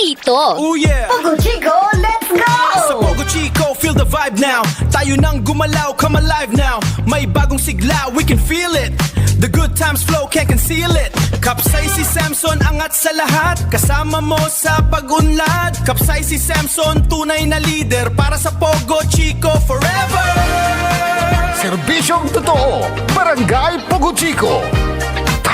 Paborito. Oh yeah! Pogo Chico, let's go! Sa Pogo Chico, feel the vibe now. Tayo nang gumalaw, come alive now. May bagong sigla, we can feel it. The good times flow, can't conceal it. Kapsay si Samson, angat sa lahat. Kasama mo sa pag-unlad. Kapsay si Samson, tunay na leader. Para sa Pogo Chico, forever! Serbisyong totoo, Barangay Pogo Chico.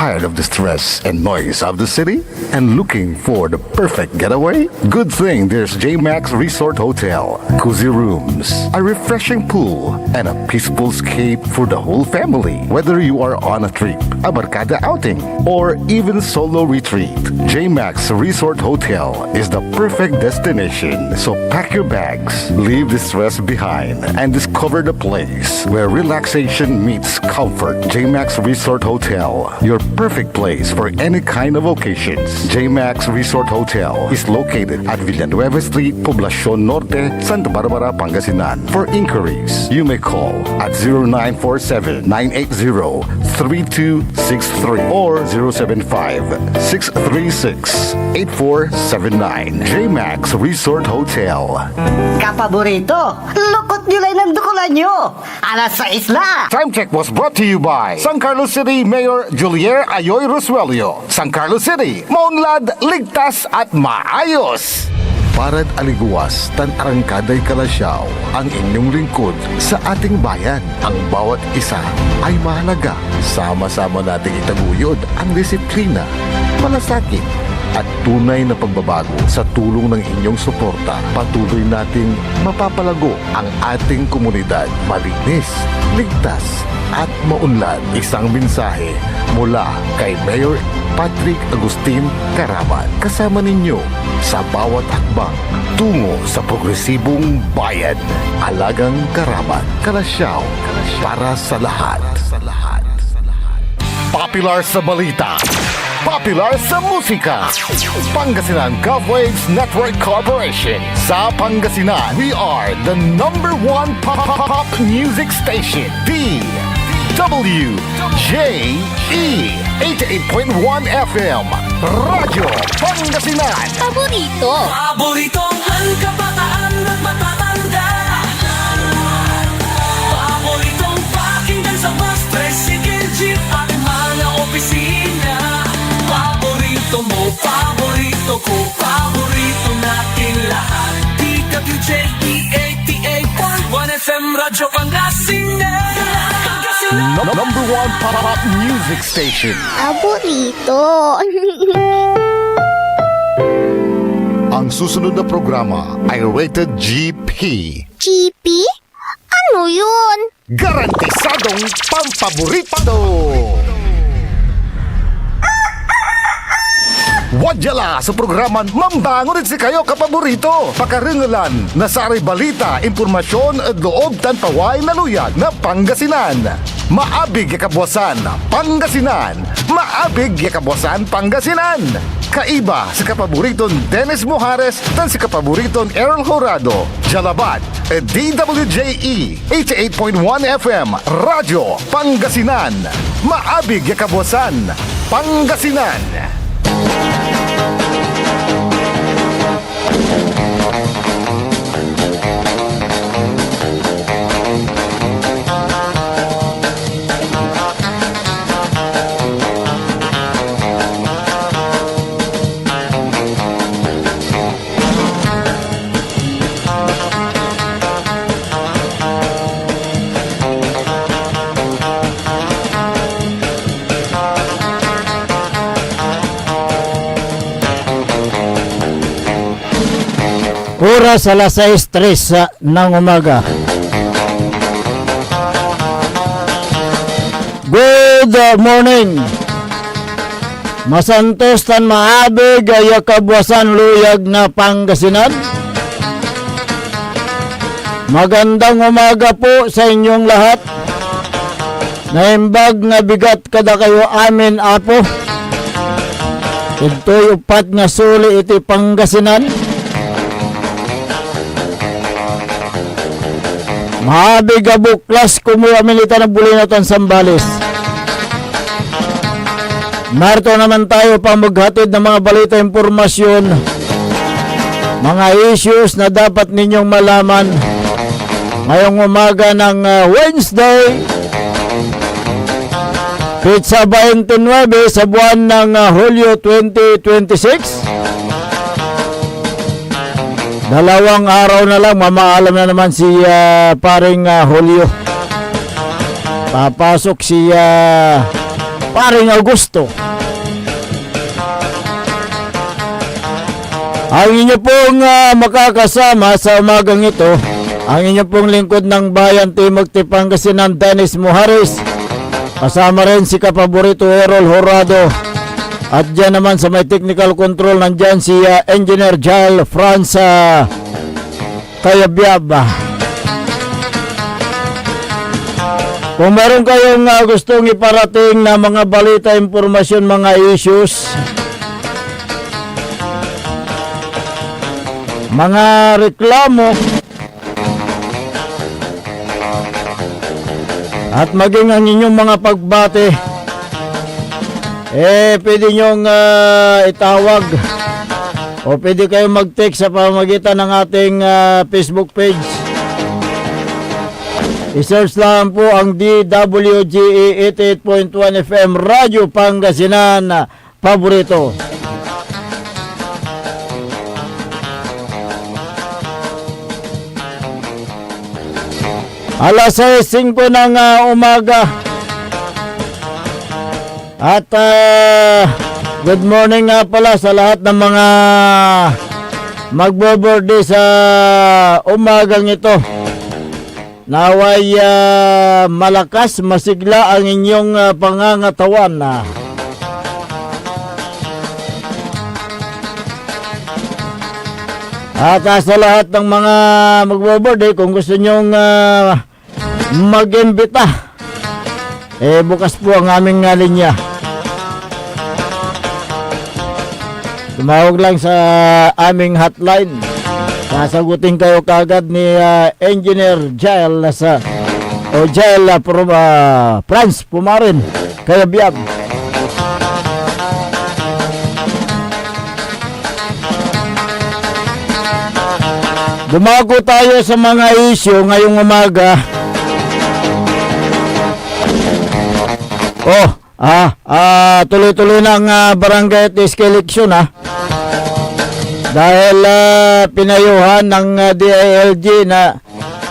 Tired of the stress and noise of the city? And looking for the perfect getaway? Good thing there's J-Max Resort Hotel. Cozy rooms, a refreshing pool, and a peaceful escape for the whole family. Whether you are on a trip, a barkada outing, or even solo retreat, J-Max Resort Hotel is the perfect destination. So pack your bags, leave the stress behind, and discover the place where relaxation meets comfort. J-Max Resort Hotel, your perfect place for any kind of occasions. J-Max Resort Hotel is located at Villanueva Street, Poblacion Norte, Santa Barbara, Pangasinan. For inquiries, you may call at 0947-980-3263 or 075-636-8479. J-Max Resort Hotel. Kapaborito, lukot nyo lang ng dukulan nyo. Alas sa isla. Time check was brought to you by San Carlos City Mayor Julier Ayoy Rosuelio. San Carlos City, maunlad, ligtas at maayos. Parad aliguas, tan arangkaday kalasyaw, ang inyong lingkod sa ating bayan. Ang bawat isa ay mahalaga. Sama-sama nating itaguyod ang disiplina, malasakit, at tunay na pagbabago. Sa tulong ng inyong suporta, patuloy nating mapapalago ang ating komunidad. Malinis, ligtas, at maunlad. Isang mensahe mula kay Mayor Patrick Agustin Caraman. Kasama ninyo sa bawat hakbang tungo sa progresibong bayan. Alagang Caraman, Kalasyaw, para sa lahat. Popular sa balita, popular sa musika. Pangasinan Govwaves Network Corporation. Sa Pangasinan, we are the number one pop music station. DWJE 88.1 FM Radyo Pangasinan. Paborito. Paboritong kabataan at matatanda. Paboritong pakinggan sa bus, tricycle, jeep at mga opisina. Paborito mo, paborito ko, paborito natin lahat. DWJE 88.1 FM Radyo Pangasinan. Number one pop music station. Paborito. Ang susunod na programa ay rated GP. GP? Ano yun? Garantisadong pampaborito! Wadyala sa programan Mambangon rin si kayo kapaborito. Pakaringalan na sa balita, impormasyon at loob tanpaway na luyag na Pangasinan. Maabig yakabwasan Pangasinan. Maabig yakabwasan Pangasinan. Kaiba sa kapaboriton Dennis Mojares tan si kapaboriton Errol Horado. Jalabat DWJE 88.1 FM Radyo Pangasinan. Maabig yakabwasan Pangasinan. Oras alas 6:03 ng umaga. Good morning. Masantos tan maabig ay kabwasan luyag na Pangasinan. Magandang umaga po sa inyong lahat. Naimbag nga bigat kada kayo amin apo. Ito'y upat nga suli iti Pangasinan. Mahabig abuklas kumuha milita na bulinatan Sambales. Narito naman tayo pa maghatid ng mga balita impormasyon mga issues na dapat ninyong malaman ngayong umaga ng Wednesday, Pizza 29 sa buwan ng Hulyo 2026. Dalawang araw na lang, mamaalam na naman si paring Hulyo. Papasok si paring Augusto. Ang inyo pong makakasama sa umagang ito, ang inyo pong lingkod ng Bayan Timog Pangasinan, Dennis Muharis. Kasama rin si kapaborito Errol Horado. At dyan naman sa may technical control, nandyan si Engineer Jal Franz Kayabyab. Kung meron kayong gustong iparating na mga balita, impormasyon, mga issues, mga reklamo, at maging ang inyong mga pagbate, pwede nyong itawag o pwede kayong mag-text sa pamamagitan ng ating Facebook page. I-search lang po ang DWGE 88.1 FM Radyo Pangasinan Paborito. Alas 6:05 ng umaga. At good morning nga pala sa lahat ng mga magbo-birthday sa umagang ito. Naway malakas, masigla ang inyong pangangatawan. At sa lahat ng mga magbo-birthday, kung gusto nyong mag-imbita, bukas po ang aming linya. Tumawag lang sa aming hotline. Sasagutin kayo kagad ni Engineer Jael Franz Pumarin Kayabyab. Dumago tayo sa mga issue ngayong umaga. Tuloy-tuloy ng barangay at SK election dahil pinayuhan ng DILG na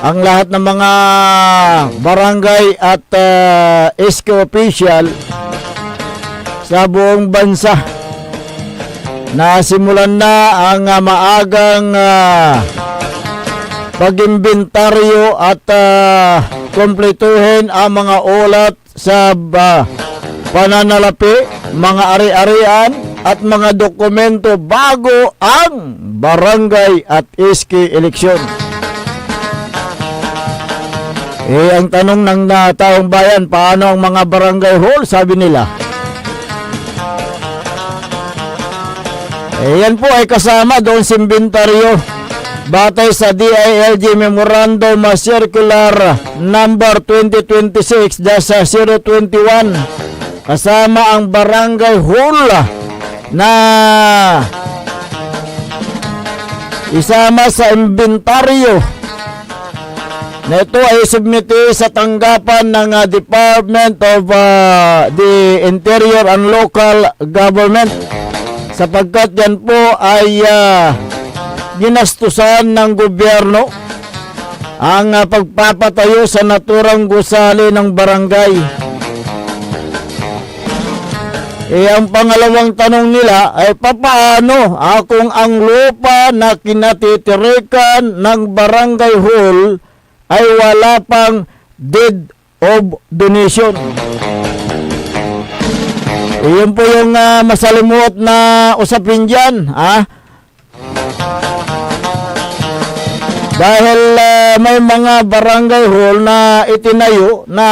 ang lahat ng mga barangay at SK official sa buong bansa na simulan na ang maagang pag-imbentaryo at kumpletuhin ang mga ulat sa pananalapi, mga ari-arian at mga dokumento bago ang barangay at SK eleksyon. Ang tanong ng taong bayan, paano ang mga barangay hall? Sabi nila, yan po ay kasama doon sa inventaryo batay sa DILG Memorandum Circular Number 2026-021, kasama ang barangay hall na isama sa inventaryo. Ito ay submiti sa tanggapan ng Department of the Interior and Local Government, sapagkat yan po ay ginastusan ng gobyerno ang pagpapatayo sa naturang gusali ng barangay. Ang pangalawang tanong nila ay papaano kung ang lupa na kinatitirikan ng barangay hall ay wala pang deed of donation. Iyon po yung masalimuot na usapin dyan, dahil may mga barangay hall na itinayo na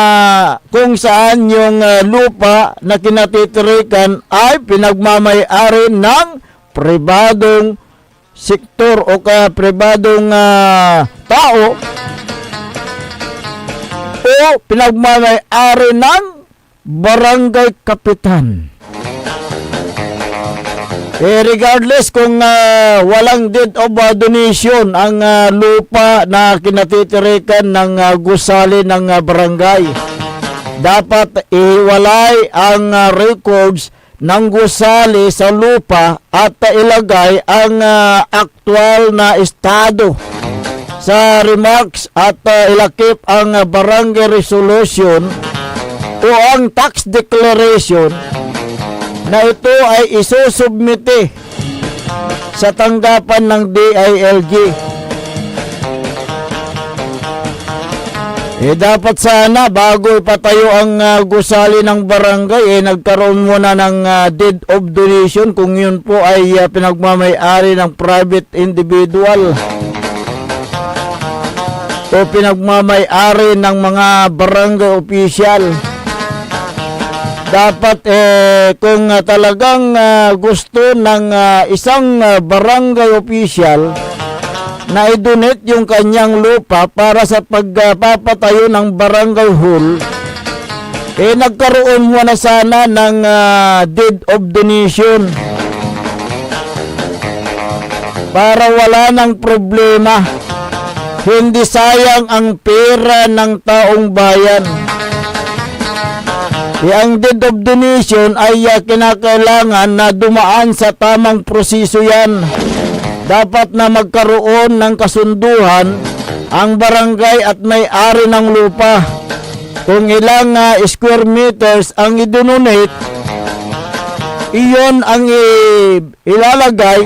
kung saan yung lupa na kinatitirikan ay pinagmamay-ari ng pribadong sektor o kaya pribadong tao o pinagmamay-ari ng barangay kapitan. Regardless kung walang deed of donation ang lupa na kinatitirikan ng gusali ng barangay, dapat iwalay ang records ng gusali sa lupa at ilagay ang aktual na estado sa remarks at ilakip ang barangay resolution o ang tax declaration na ito ay isusubmite sa tanggapan ng DILG. Dapat sana bago ipatayo ang gusali ng barangay, nagkaroon muna ng deed of donation kung yun po ay pinagmamay-ari ng private individual o pinagmamay-ari ng mga barangay official. Dapat kung talagang gusto ng isang barangay official na i-donate yung kanyang lupa para sa pagpapatayo ng barangay hall, nagkaroon muna sana ng deed of donation para wala ng problema. Hindi sayang ang pera ng taong bayan. Ang deed of donation ay kinakailangan na dumaan sa tamang proseso yan. Dapat na magkaroon ng kasunduhan ang barangay at may-ari ng lupa. Kung ilang square meters ang idonate, iyon ang ilalagay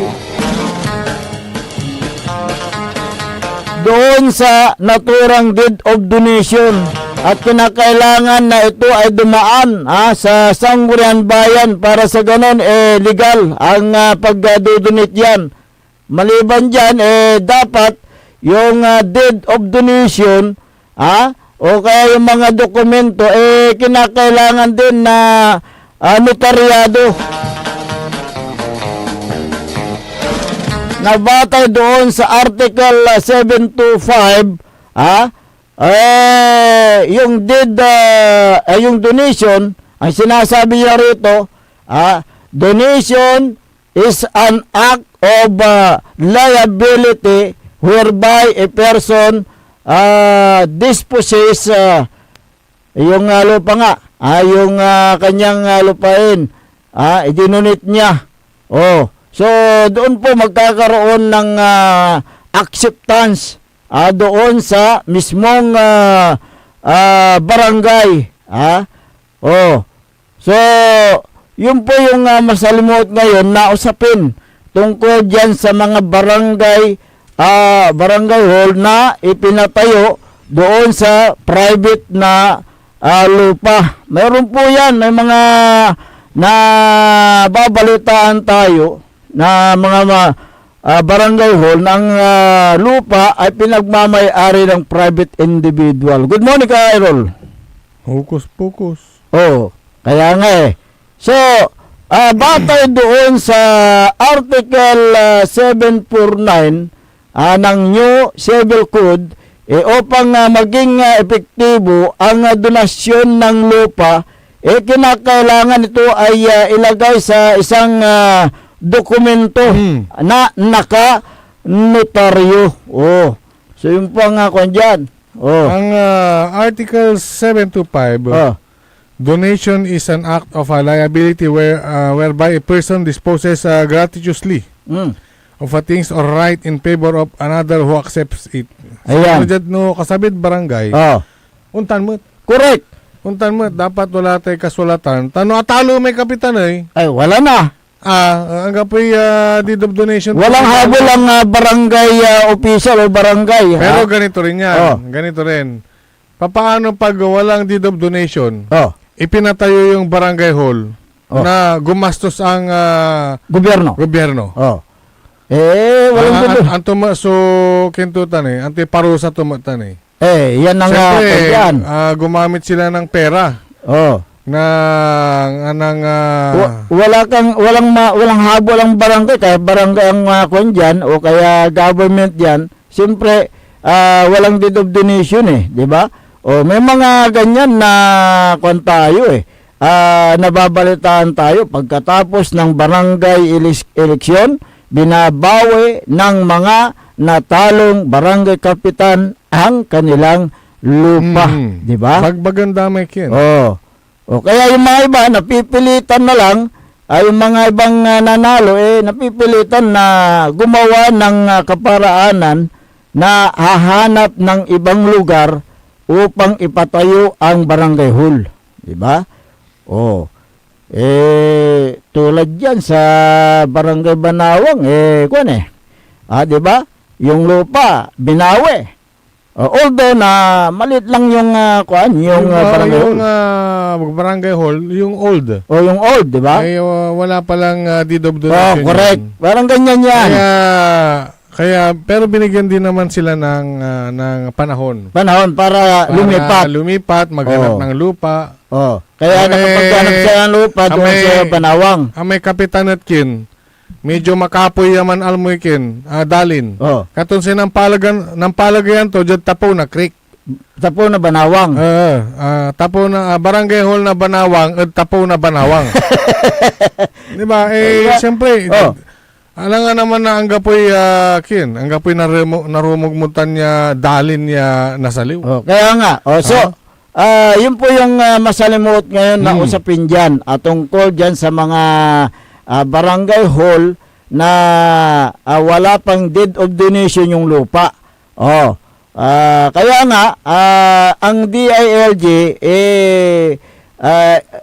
doon sa naturang deed of donation. At kinakailangan na ito ay dumaan sa sangguniang bayan para sa ganon legal ang pagdodonate yan. Maliban dyan, dapat yung deed of donation o kaya yung mga dokumento kinakailangan din na notaryado. Nabatay doon sa Article 725 yung deed, yung donation, ang sinasabi niya rito, donation is an act of liability whereby a person disposes yung lupa nga, yung kanyang lupain, idinonate niya. So doon po magkakaroon ng acceptance doon sa mismong barangay. So, yun po yung masalimuot ngayon na usapin tungkol dyan sa mga barangay hall na ipinatayo doon sa private na lupa. Mayroon po yan, may mga nababalitaan tayo na mga barangay hall ng lupa ay pinagmamay-ari ng private individual. Good morning, ka Errol. Hokus pokus. Kaya nga So, batay doon sa Article 749 ng New Civil Code, upang maging epektibo ang donasyon ng lupa, kinakailangan ito ay ilagay sa isang dokumento na naka-notaryo. So yun po nga kung dyan. Ang Article 725, donation is an act of a liability whereby a person disposes gratuitously of a things or right in favor of another who accepts it. Ayan. So, no, kasabit barangay, untan mo. Correct. Untan mo, dapat wala tayo kasulatan. Tano atalo may kapitan Ay, wala na. Hanggang po deed of donation. Walang habol ang barangay official o barangay. Pero ganito rin yan. Ganito rin. Paano pag walang deed of donation, ipinatayo yung barangay hall na gumastos ang gobyerno. Walang gulo. So, kintutan anti parusa tumatan yan ang yan. Gumamit sila ng pera. Walang habol ang barangay, kaya barangay ang kung dyan, o kaya government yan. Siyempre, walang deed of donation di ba? May mga ganyan na kung tayo nababalitaan tayo pagkatapos ng barangay eleksyon, binabawi ng mga natalong barangay kapitan ang kanilang lupa, di ba? Bagbagan damay kin. Oh. O kaya yung mga iba napipilitan na lang, yung mga ibang nanalo napipilitan na gumawa ng kaparaanan na hahanap ng ibang lugar upang ipatayo ang barangay hall, di ba? Oh. Tulad yan sa barangay Banawang, di ba? Yung lupa binawi. Although na malit lang yung barangay hall. Yung barangay hall, yung old. Yung old, di ba? Ay wala pa lang deed of donation. Correct. Parang ganyan yan. Kaya pero binigyan din naman sila ng panahon. Panahon para lumipat, maghanap ng lupa. Kaya nakapaghanap siya ng lupa doon sa Banawang. Ang may kapitan at kin, medyo makapoy yaman almoy kin, dalin. Katon sin ng palagayan to, dyan tapo na creek. Tapo na Banawang. Tapo na barangay hall na Banawang at tapo na Banawang. Di ba? Siyempre, alam nga naman na ang gapoy kin, ang gapoy narumugmutan niya, dalin niya nasaliw. Kaya nga. Yun po yung masalimuot ngayon na usapin dyan tungkol dyan sa mga barangay hall na wala pang deed of donation yung lupa. Kaya nga, ang DILG,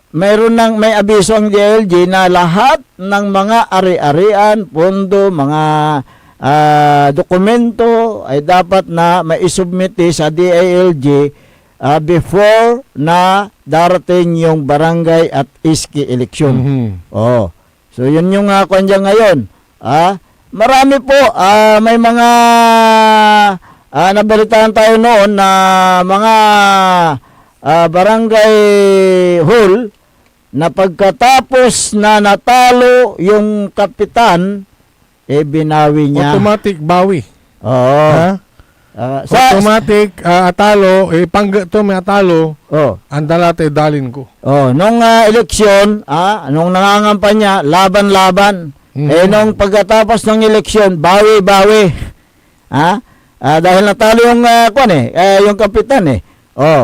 may abiso ang DILG na lahat ng mga ari-arian, pondo, mga dokumento ay dapat na maisubmiti sa DILG before na darating yung barangay at iski eleksyon. So yun yung kanya ngayon. Marami po, may mga nabalitaan tayo noon na mga barangay hall na pagkatapos na natalo yung kapitan, binawi niya. Automatic bawi. Automatic atalo, may atalo, andala tayo dalin ko. Nung eleksyon, nung nangangampanya, laban-laban. Nung pagkatapos ng eleksyon, bawi-bawi. Dahil natalo yung yung kapitan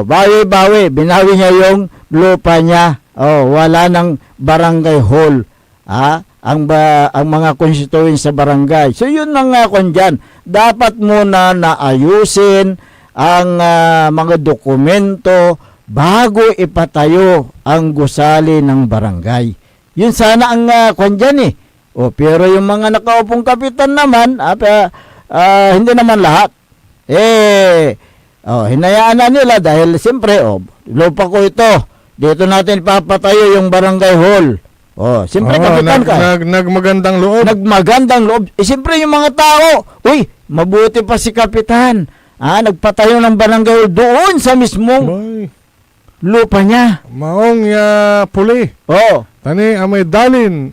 bawi-bawi, binawi niya yung lupa niya. Wala ng barangay hall. Ang mga constituents sa barangay. So yun ang dyan. Dapat muna naayusin ang mga dokumento bago ipatayo ang gusali ng barangay. Yun sana ang dyan pero yung mga nakaupong kapitan naman, hindi naman lahat. Hinayaan na nila dahil siyempre, lupa ko ito. Dito natin papatayo yung barangay hall. Siyempre kapitan ka. Nagmagandang loob. Nagmagandang loob. Siyempre yung mga tao, mabuti pa si kapitan. Nagpatayo ng barangay hall doon sa mismong lupa niya. Maong puli. Tani, may dalin.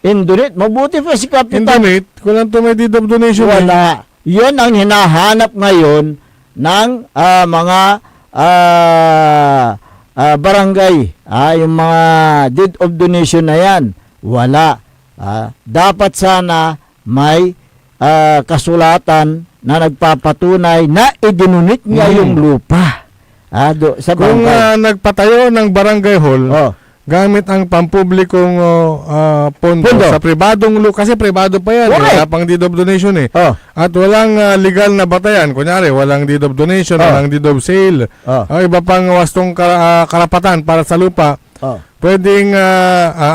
Indonate. Mabuti pa si kapitan. Indonate, kulang to may deed of donation. Wala. Yun ang hinahanap ngayon ng mga barangay, yung mga deed of donation na yan, wala. Dapat sana may kasulatan na nagpapatunay na idinunit niya yung lupa sa kung barangay. nagpatayo ng barangay hall, gamit ang pampublikong pondo sa pribadong lupa, kasi pribado pa yan, wala pang deed of donation at walang legal na batayan, kunyari walang deed of donation, walang deed of sale, iba pang wastong karapatan para sa lupa, pwedeng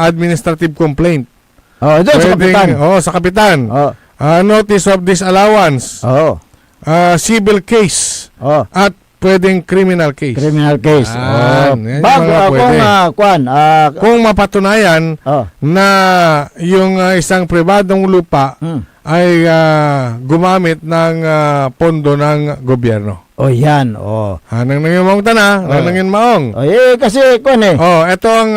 administrative complaint, sa kapitan, notice of disallowance, civil case, at pwedeng criminal case. Bago kung mapatunayan na yung isang pribadong lupa ay gumamit ng pondo ng gobyerno. Yan. Nang nangin maong tana, nang nangin maong. Kasi ito ang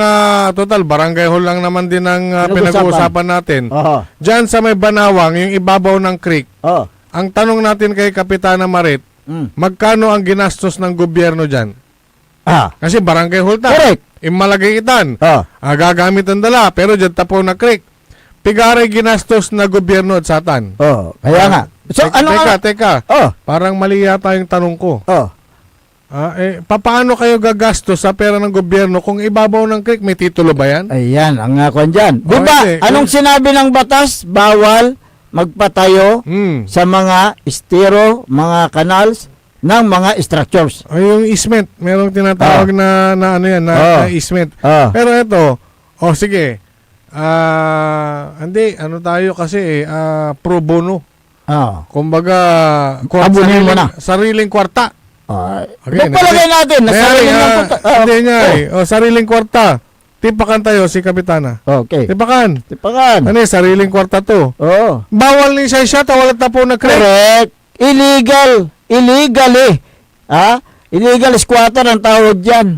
total barangay hall lang naman din ang pinag-uusapan natin. Diyan sa may Banawang, yung ibabaw ng creek. Ang tanong natin kay Kapitana Marit, magkano ang ginastos ng gobyerno dyan? Kasi barangay hall ta. Correct. Imalagayitan. Ah. Gagamit ang dala. Pero dyan tapo na creek. Pigaray ginastos na gobyerno at satan. Kaya nga. So, ano Teka. Oh. Parang mali yata yung tanong ko. Oh. Paano kayo gagastos sa pera ng gobyerno kung ibabaw ng creek? May titulo ba yan? Ayan, ang kwan dyan. Di ba, hindi. anong sinabi ng batas? Bawal magpatayo sa mga estero, mga canals, ng mga structures. Ay, yung easement. Merong tinatawag na ano yan, na easement. Pero ito, sige. Hindi, ano tayo kasi pro bono. Kumbaga, Abunin mo na. Sariling kwarta. Okay, palagay natin na sariling Hindi nga sariling kwarta. Tipakan tayo si Kapitana. Okay. Tipakan. Tipakan. Ano sariling kwarta to? Oo. Bawal ni siya tawalat na po na creek. Correct. Illegal eh. Illegal squatter ang tawag dyan.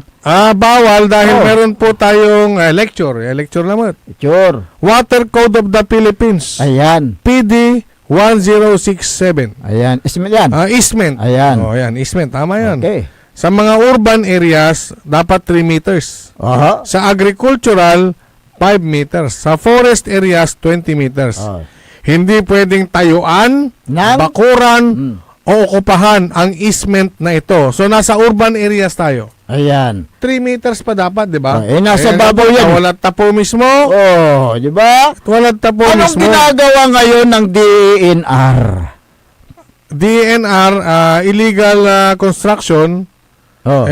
Bawal dahil meron po tayong lecture. Lecture naman. Sure. Water Code of the Philippines. Ayan. PD 1067. Ayan. Easement yan. Easement. Ayan. Ayan. Easement. Tama yan. Okay. Sa mga urban areas, dapat 3 meters. Sa agricultural, 5 meters. Sa forest areas, 20 meters. Hindi pwedeng tayuan, bakuran, o okupahan ang easement na ito. So, nasa urban areas tayo. Ayan. 3 meters pa dapat, di ba? Nasa babaw yan. Walat tapo mismo. Di ba? Walat tapo Anong mismo. ginagawa ngayon ng DENR? DNR, illegal construction,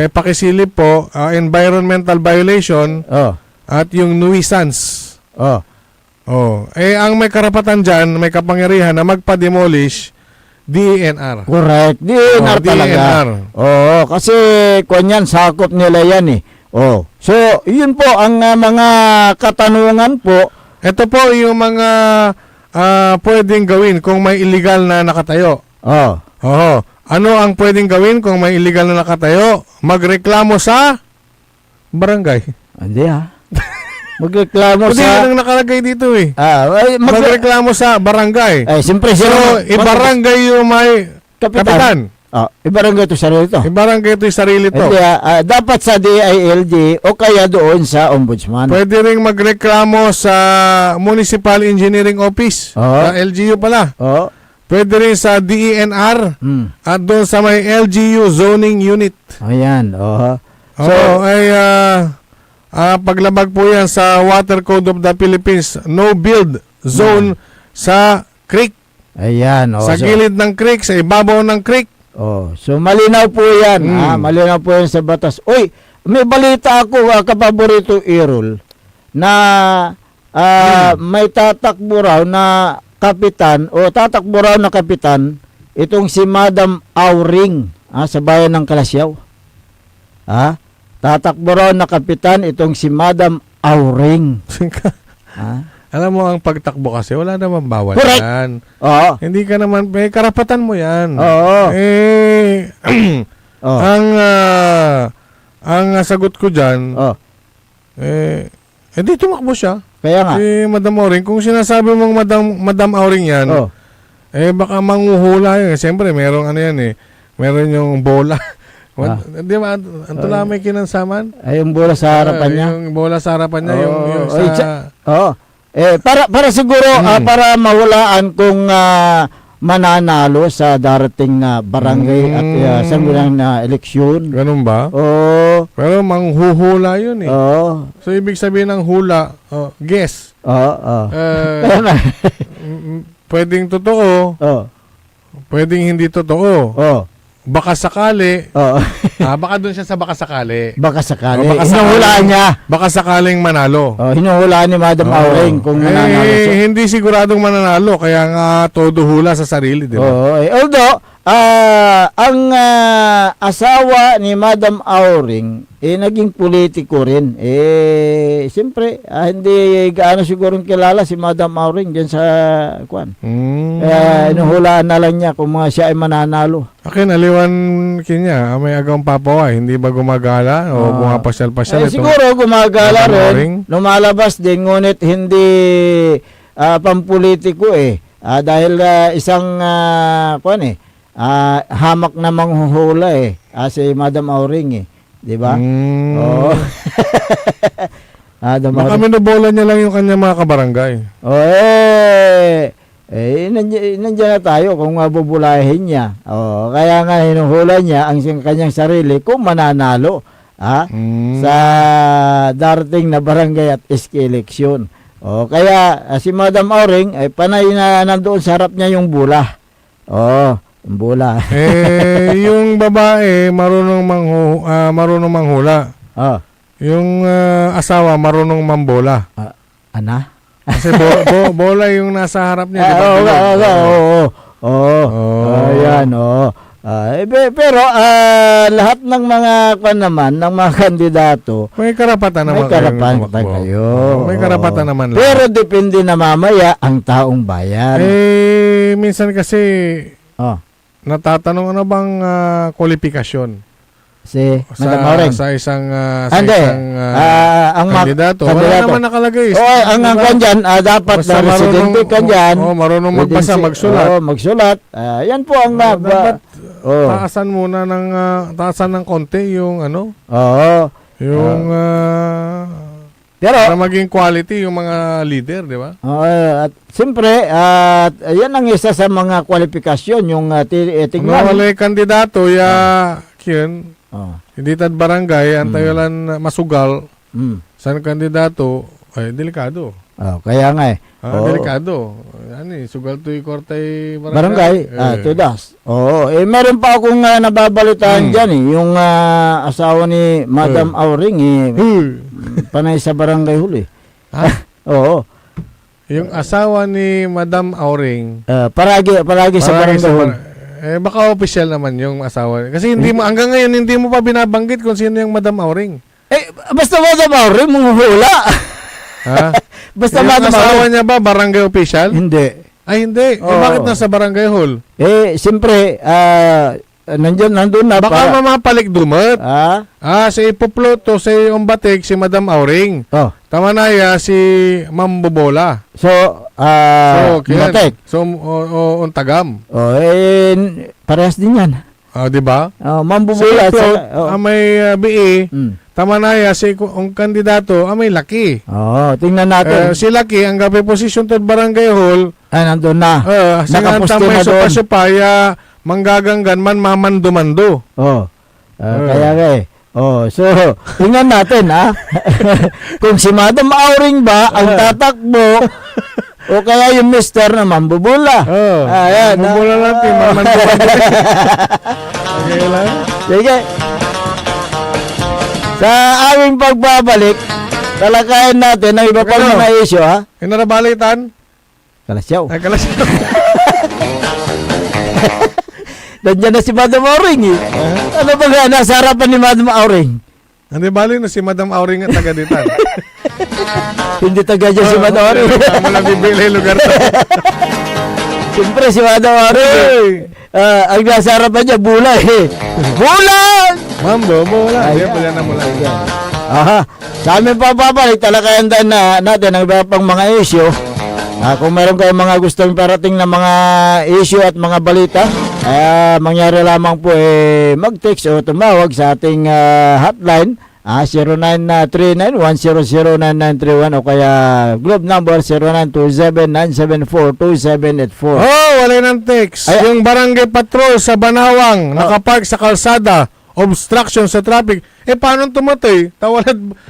pakisilip po, environmental violation, at yung nuisance. Ang may karapatan dyan, may kapangyarihan na magpa-demolish, DNR. Correct. DNR talaga. Kasi kunyan, sakop nila yan eh. So, yun po ang mga katanungan po. Ito po yung mga pwedeng gawin kung may illegal na nakatayo. Ano ang pwedeng gawin kung may illegal na nakatayo? Magreklamo sa barangay. Hindi Magreklamo Hindi sa... yun ang nakalagay dito eh. Magreklamo sa barangay. Siyempre So, ibarangay yung may kapitan. Ibarangay ito sarili ito. Ibarangay ito yung sarili ito. Hindi, dapat sa DILG o kaya doon sa ombudsman. Pwede ring magreklamo sa Municipal Engineering Office. Sa LGU pala. Pwede rin sa DENR at doon sa may LGU Zoning Unit. Ayan. Paglabag po yan sa Water Code of the Philippines, no build zone sa creek. Ayan. Sa gilid ng creek, sa ibabaw ng creek. So malinaw po yan. Malinaw po yan sa batas. Uy, may balita ako, kapaborito Errol, na may tatakbo raw na kapitan itong si Madam Auring sa bayan ng Kalasyaw. Tatakbo raw na kapitan itong si Madam Auring. Alam mo, ang pagtakbo kasi, wala naman bawal. Correct. Yan. Hindi ka naman, may karapatan mo yan. Ang sagot ko dyan, hindi tumakbo siya. Kaya nga. Si Madam Auring, kung sinasabi mong Madam Auring yan, baka manguhula yun. Siyempre, merong meron yung bola. Di ba, ang tula may kinansaman? Yung bola sa harapan niya? Yung bola sa harapan niya, yung para siguro, para mahulaan kung mananalo sa darating na barangay at sangguniang na eleksyon. Ganun ba? Pero manghuhula yun eh. So, ibig sabihin ng hula, guess. Pwedeng totoo. Pwedeng hindi totoo. Baka sakali. Baka doon siya sa baka sakali. Baka sakali. Hinuhulaan niya. Baka sakaling manalo. Hinuhulaan ni Madam Auring kung mananalo siya. Hindi siguradong mananalo. Kaya nga todo hula sa sarili. Diba? Although, ang asawa ni Madam Auring naging politiko rin. Siyempre, hindi gaano sigurong kilala si Madam Auring dyan sa kwan. Inuhulaan na lang niya kung siya ay mananalo. Akin, aliwan kanya. May agawang papawa. Hindi ba gumagala? O bumapasyal-pasyal? Siguro gumagala rin. Lumalabas din. Ngunit hindi pampolitiko dahil isang hamak na manghuhula si Madam Auring Di ba? Mm. Oo. Madam Baka Auring. minubola niya lang yung kanya mga kabarangay. Nandiyan na tayo kung bubulahin niya. Kaya nga hinuhula niya ang kanyang sarili kung mananalo sa darating na barangay at SK election. Kaya si Madam Auring ay panay na nandoon sa harap niya yung bula. Yung bula. Yung babae marunong manghula. Yung asawa marunong mambola. Ana? Kasi bola yung nasa harap niya. Ayan, pero lahat ng mga ng mga kandidato, May karapatan naman may karapatan tumakbo. kayo. May karapatan naman lang. Pero depende na mamaya ang taong bayan. Minsan kasi Oh, natatanong ano bang kwalifikasyon si Madam Auring. sa isang Hindi. Ang kandidato. Wala naman nakalagay. Ang kanyan, dapat Basta na residente kanyan. marunong magbasa, magsulat. Magsulat. Yan po ang Dapat taasan muna ng taasan ng konti yung pero para maging quality yung mga leader, di ba? at siyempre, yan ang isa sa mga kwalifikasyon yung Kung tingnan. wala kandidato, yun, hindi tad barangay, antayolan masugal, sa kandidato, ay delikado. Kaya nga Delikado. Sugal to yung kortay barangay, tudas. Meron pa akong nababalitaan dyan yung asawa ni Madam Auring, panay sa barangay huli. Oo. Yung asawa ni Madam Auring, Palagi sa barangay huli. baka official naman yung asawa. Kasi hindi mo, hanggang ngayon, hindi mo pa binabanggit kung sino yung Madam Auring. Basta Madam Auring, hula. Ha? Basta Yung Madam asawa Auring. niya ba, barangay official? Hindi. Ay, hindi. Bakit nasa barangay hall? Siyempre, nandun na Baka mamapalik dumat. Ah? Si Ipoploto, si Umbatik, si Madam Auring. Tamanaya, si Mambobola. So, Matek. So, Untagam. Parehas din yan. Di ba? Si Mambubula. Iplot, may BE. Tamanaya, si ang kandidato, may Laki. Tingnan natin. Si Laki, ang gabi position to barangay hall, Nandun na. singan Nakaposte may na doon. supaya, manggaganggan man mamando-mando. Kaya nga so, tingnan natin, kung si Madam Auring ba ang tatakbo o kaya yung mister na mambubula. Ayan. Mambola natin, mamando-mando. Okay lang? Sige. Sa aming pagbabalik, talakayan natin ang iba pang Ano? mga issue, Kinarabalitan? Kalasyaw. Ay, kalas. Nandiyan na si Madam Auring Ano ba nga nasa harapan ni Madam Auring? Hindi bali na si Madam Auring at taga-ditan. Hindi taga dyan si Madam Auring. Tama lang bibili lugar to. Siyempre si Madam Auring. Ang nasa harapan niya, bulan Bulan! Mambo, bola. Hindi, pala na mula. Sa amin pa babalik, talakayan din natin ang iba pang mga issue. Kung meron kayong mga gustong parating na mga issue at mga balita, mangyari lamang po mag-text o tumawag sa ating hotline 0939-1009931 o kaya globe number 0927-974-2784. Wala ng text. Ay, yung barangay patrol sa Banawang, nakapark sa kalsada, obstruction sa traffic. Paano tumatay?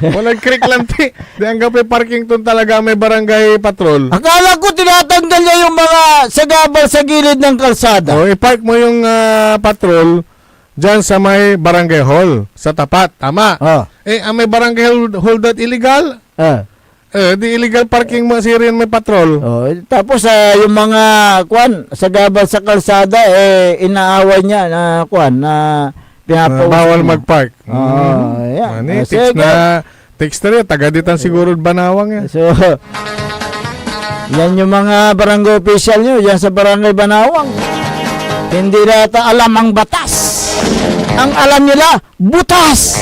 Walang creek lang ti. Di ang gabi parking ton talaga may barangay patrol. Akala ko tinatanggal niya yung mga sagabal sa gilid ng kalsada. I-park mo yung patrol dyan sa may barangay hall, sa tapat. Tama. Ang may barangay hall that illegal? Di illegal parking mo sirin may patrol. Tapos yung mga sagabal sa kalsada inaaway niya na na bawal mag-park. Yan. Text na rin, taga-ditan siguro Banawang yan. So, yan yung mga barangay official nyo, yan sa barangay Banawang. Hindi nata alam ang batas. Ang alam nila, butas!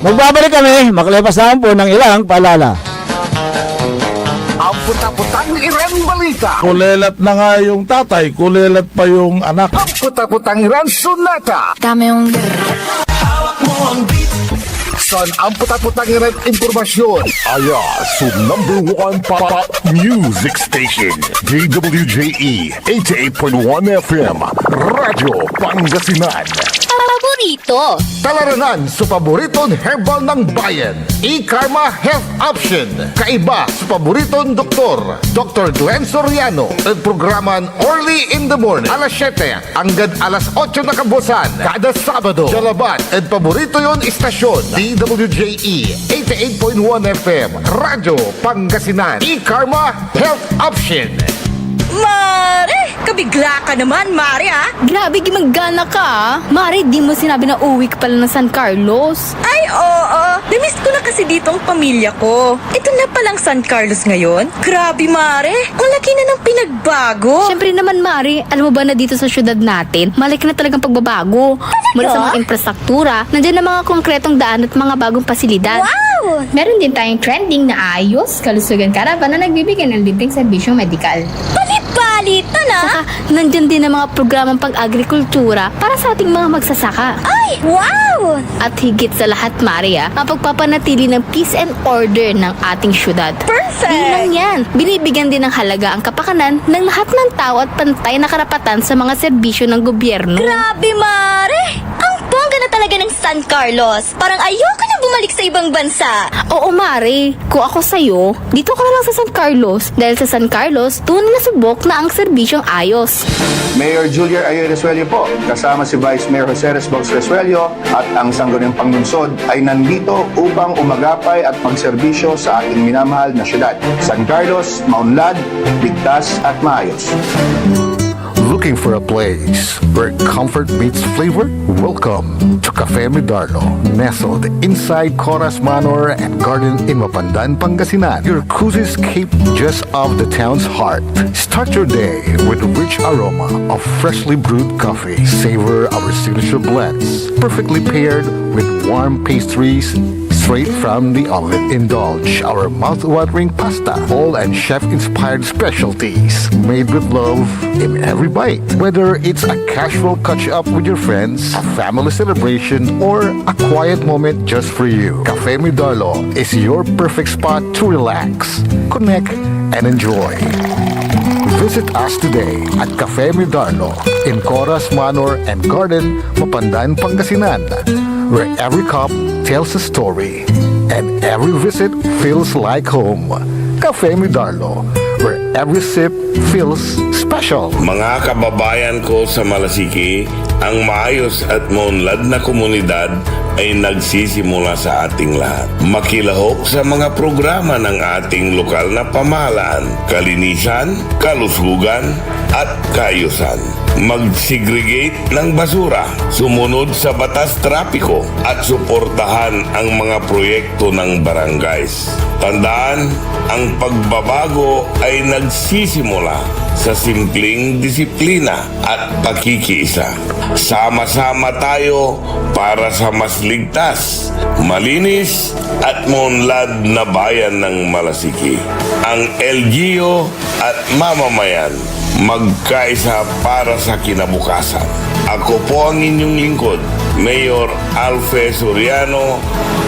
Magbabalik kami, makalipas naman po ng ilang paalala. Ang puta Putang-putang Iran Balita. Kulelat na nga yung tatay, kulelat pa yung anak. Ang putang-putang Iran Sunata. Hawak mo ang beat. Son ang putang-putang Iran Impormasyon. Aya sa number 1 pop music station. DWJE 88.1 FM. Radyo Pangasinan. Paborito. Talaranan sa paboritong herbal ng bayan. E-Karma Health Option. Kaiba sa paboritong doktor. Dr. Glenn Soriano. At programan Early in the Morning. Alas 7 hanggang alas 8 na kabusan. Kada Sabado. Jalabat. At paborito yon istasyon. DWJE 88.1 FM. Radyo Pangasinan. E-Karma Health Option. Mare! Kabigla ka naman, Mare, ha? Grabe, gimagana ka, ah. Mari, di mo sinabi na uwi ka pala ng San Carlos. Ay, oo. Namiss ko na kasi dito ang pamilya ko. Ito na palang San Carlos ngayon. Grabe, Mare. Ang laki na ng pinagbago. Siyempre naman, Mari, alam mo ba na dito sa syudad natin, malaki na talagang pagbabago. Mula sa mga infrastruktura, nandiyan na mga konkretong daan at mga bagong pasilidad. Wow! Meron din tayong trending na ayos, kalusugan karavan na nagbibigay ng libreng serbisyong medikal. Palit-palitan, ha? Saka, nandyan din ang mga programang pang-agrikultura para sa ating mga magsasaka. Ay, wow! At higit sa lahat, Maria, ang pagpapanatili ng peace and order ng ating syudad. Perfect! Di lang yan, binibigyan din ng halaga ang kapakanan ng lahat ng tao at pantay na karapatan sa mga serbisyo ng gobyerno. Grabe, Mare! Ang bongga na talaga ng San Carlos. Parang ayoko na bumalik sa ibang bansa. Oo, Mari. Kung ako sa'yo, dito ka na lang sa San Carlos. Dahil sa San Carlos, tunay na subok na ang serbisyong ayos. Mayor Julia Ayoy Resuello po, kasama si Vice Mayor Jose Resbox Resuello at ang Sangguniang Panglungsod ay nandito upang umagapay at magserbisyo sa ating minamahal na syudad. San Carlos, maunlad, ligtas at maayos. Looking for a place where comfort meets flavor? Welcome to Cafe Medardo, nestled inside Coras Manor and Garden in Mapandan, Pangasinan. Your cozy escape just off the town's heart. Start your day with a rich aroma of freshly brewed coffee. Savor our signature blends, perfectly paired with warm pastries straight from the oven. Indulge our mouth-watering pasta, all and chef-inspired specialties made with love in every bite. Whether it's a casual catch-up with your friends, a family celebration, or a quiet moment just for you, Cafe Medardo is your perfect spot to relax, connect, and enjoy. Visit us today at Cafe Medardo in Coras Manor and Garden, Mapandan, Pangasinan, where every cup tells a story and every visit feels like home. Cafe Medardo, where every sip feels special. Mga kababayan ko sa Malasiki, ang maayos at maunlad na komunidad ay nagsisimula sa ating lahat. Makilahok sa mga programa ng ating lokal na pamahalaan, kalinisan, kalusugan, at kaayusan. Mag-segregate ng basura, sumunod sa batas trapiko, at suportahan ang mga proyekto ng barangays. Tandaan, ang pagbabago ay nagsisimula sa simpleng disiplina at pakikiisa. Sama-sama tayo para sa mas ligtas, malinis at maunlad na bayan ng Malasiki. Ang LGU at mamamayan magkaisa para sa kinabukasan. Ako po ang inyong lingkod, Mayor Alfe Soriano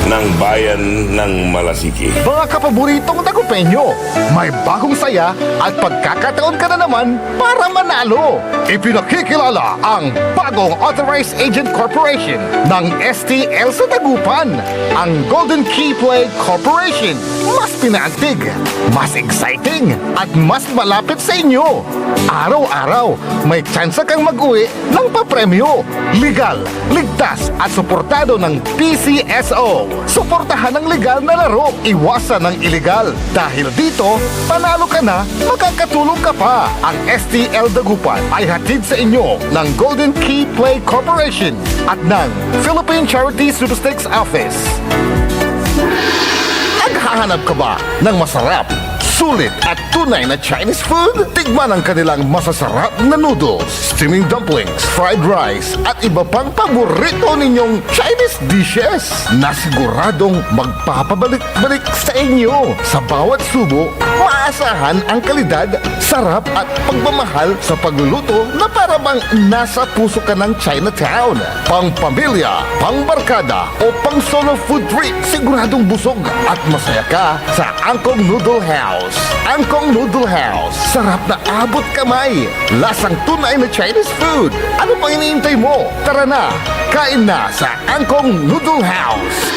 ng Bayan ng Malasiki. Mga kapaboritong tagupenyo, may bagong saya at pagkakataon ka na naman para manalo. Ipinakikilala ang bagong Authorized Agent Corporation ng STL sa Dagupan, ang Golden Key Play Corporation. Mas pinaantig, mas exciting, at mas malapit sa inyo. Araw-araw, may tsansa kang mag-uwi ng papremyo. Legal, ligtas at suportado ng PCSO. Suportahan ang legal na laro, iwasan ng illegal. Dahil dito, panalo ka na, makakatulong ka pa. Ang STL Dagupan ay hatid sa inyo ng Golden Key Play Corporation at ng Philippine Charity Statistics Office. Naghahanap ka ba ng masarap, sulit at tunay na Chinese food? Tikman ang kanilang masasarap na noodles, steaming dumplings, fried rice, at iba pang paborito ninyong Chinese dishes na siguradong magpapabalik-balik sa inyo. Sa bawat subo, maasahan ang kalidad, sarap at pagmamahal sa pagluluto na para bang nasa puso ka ng Chinatown. Pang pamilya, pang barkada o pang solo food trip, siguradong busog at masaya ka sa Angkong Noodle House. Angkong Noodle House, sarap na abot kamay, lasang tunay na Chinese food. Ano pang iniintay mo? Tara na, kain na sa Angkong Noodle House.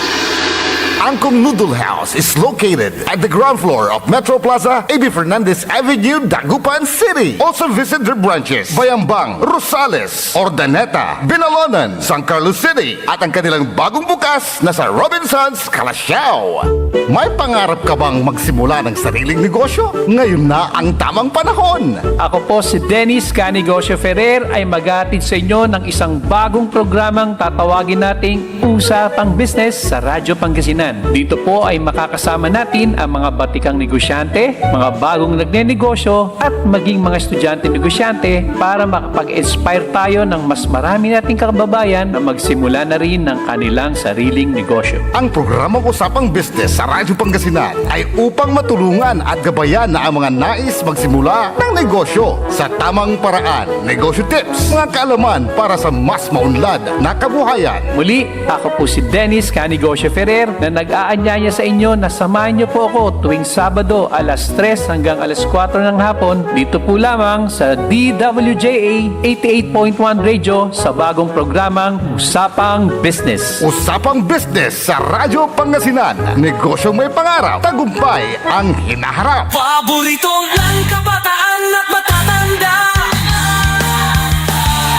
Angkong Noodle House is located at the ground floor of Metro Plaza, A.B. Fernandez Avenue, Dagupan City. Also visit their branches, Bayambang, Rosales, Ordaneta, Binalonan, San Carlos City, at ang kanilang bagong bukas na sa Robinsons, Calasiao. May pangarap ka bang magsimula ng sariling negosyo? Ngayon na ang tamang panahon. Ako po si Dennis Canegosio Ferrer ay maghatid sa inyo ng isang bagong programang tatawagin nating Usapang Business sa Radyo Pangasinan. Dito po ay makakasama natin ang mga batikang negosyante, mga bagong nagnenegosyo at maging mga estudyante negosyante para makapag-inspire tayo ng mas marami nating kababayan na magsimula na rin ng kanilang sariling negosyo. Ang programang Usapang Business sa Radyo Pangasinan ay upang matulungan at gabayan na ang mga nais magsimula ng negosyo sa tamang paraan. Negosyo tips, mga kaalaman para sa mas maunlad na kabuhayan. Muli, ako po si Dennis Canegosio Ferrer na nag-aanyaya sa inyo na samahan niyo po ako tuwing Sabado alas 3 hanggang alas 4 ng hapon dito po lamang sa DWJA 88.1 Radio sa bagong programang Usapang Business. Usapang Business sa Radyo Pangasinan. Negosyong may pangarap, tagumpay ang hinaharap. Paboritong ng kabataan at matatanda.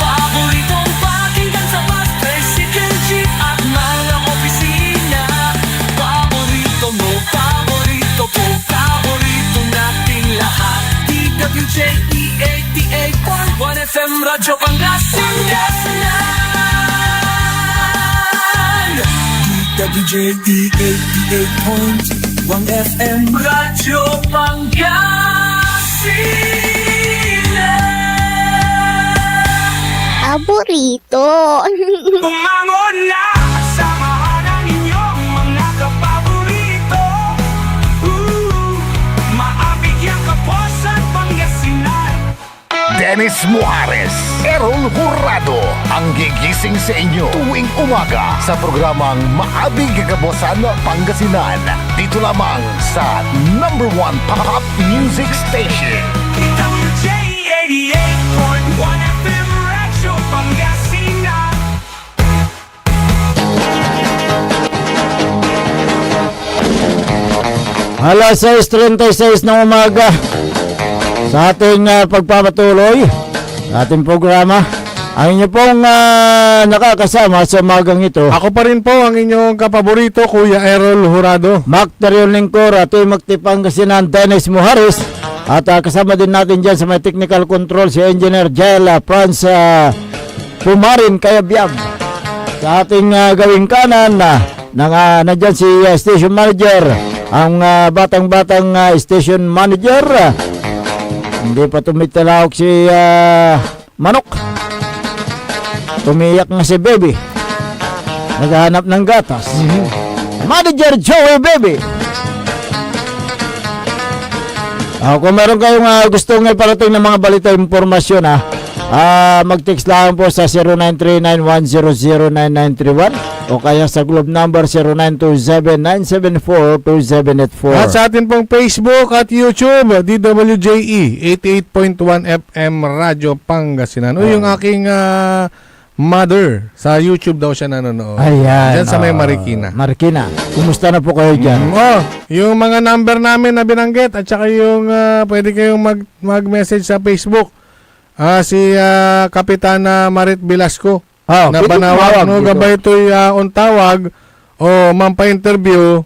Paboritong pakinggan sa bus, tricycle, jeep at mga opisina. Paborito mo, paborito ko, paborito nating lahat. DWJE 88.1 FM Radyo Pangasinan. DWJE 88.1 FM Radyo Pangasinan. Paborito. Bumangon na, samahan ang inyong mga kapaborito. Maabigyan ka po sa Pangasinan. Dennis Muhares, Errol Jurado, ang gigising sa inyo tuwing umaga sa programang Maabig Kagabosan Pangasinan. Dito lamang sa #1 Pop Music Station. DWJ 88.1 FM Radyo Pangasinan. Alas 6:36 ng umaga sa ating pagpapatuloy sa ating programa. Ang inyo pong nakakasama sa umagang ito. Ako pa rin po ang inyong kapaborito, Kuya Errol Jurado. Mac Terion Lingkor at Magti Pangasinan, Dennis Muhares. At kasama din natin dyan sa may technical control si Engineer Jael Franz Pumarin Kayabyab. Sa ating gawing kanan nandyan si Station Manager, ang batang-batang Station Manager. Hindi pa tumitalawak si Manok. Tumiyak nga si Baby. Naghahanap ng gatas. Manager Joey Baby. Kung meron kayong gustong iparating ng mga balita impormasyon, mag-text lang po sa 0939-100-9931 o kaya sa Globe number 0927-974-2784. At sa atin pong Facebook at YouTube, DWJE 88.1 FM Radyo Pangasinan. O yung aking mother, sa YouTube daw siya nanonood. Ayan. Diyan sa may Marikina. Marikina. Kumusta na po kayo dyan? Yung mga number namin na binanggit at saka yung pwede kayong mag-message sa Facebook. Si Kapitana Marit Velasco na panawag no gabay ito'y on tawag o mampa-interview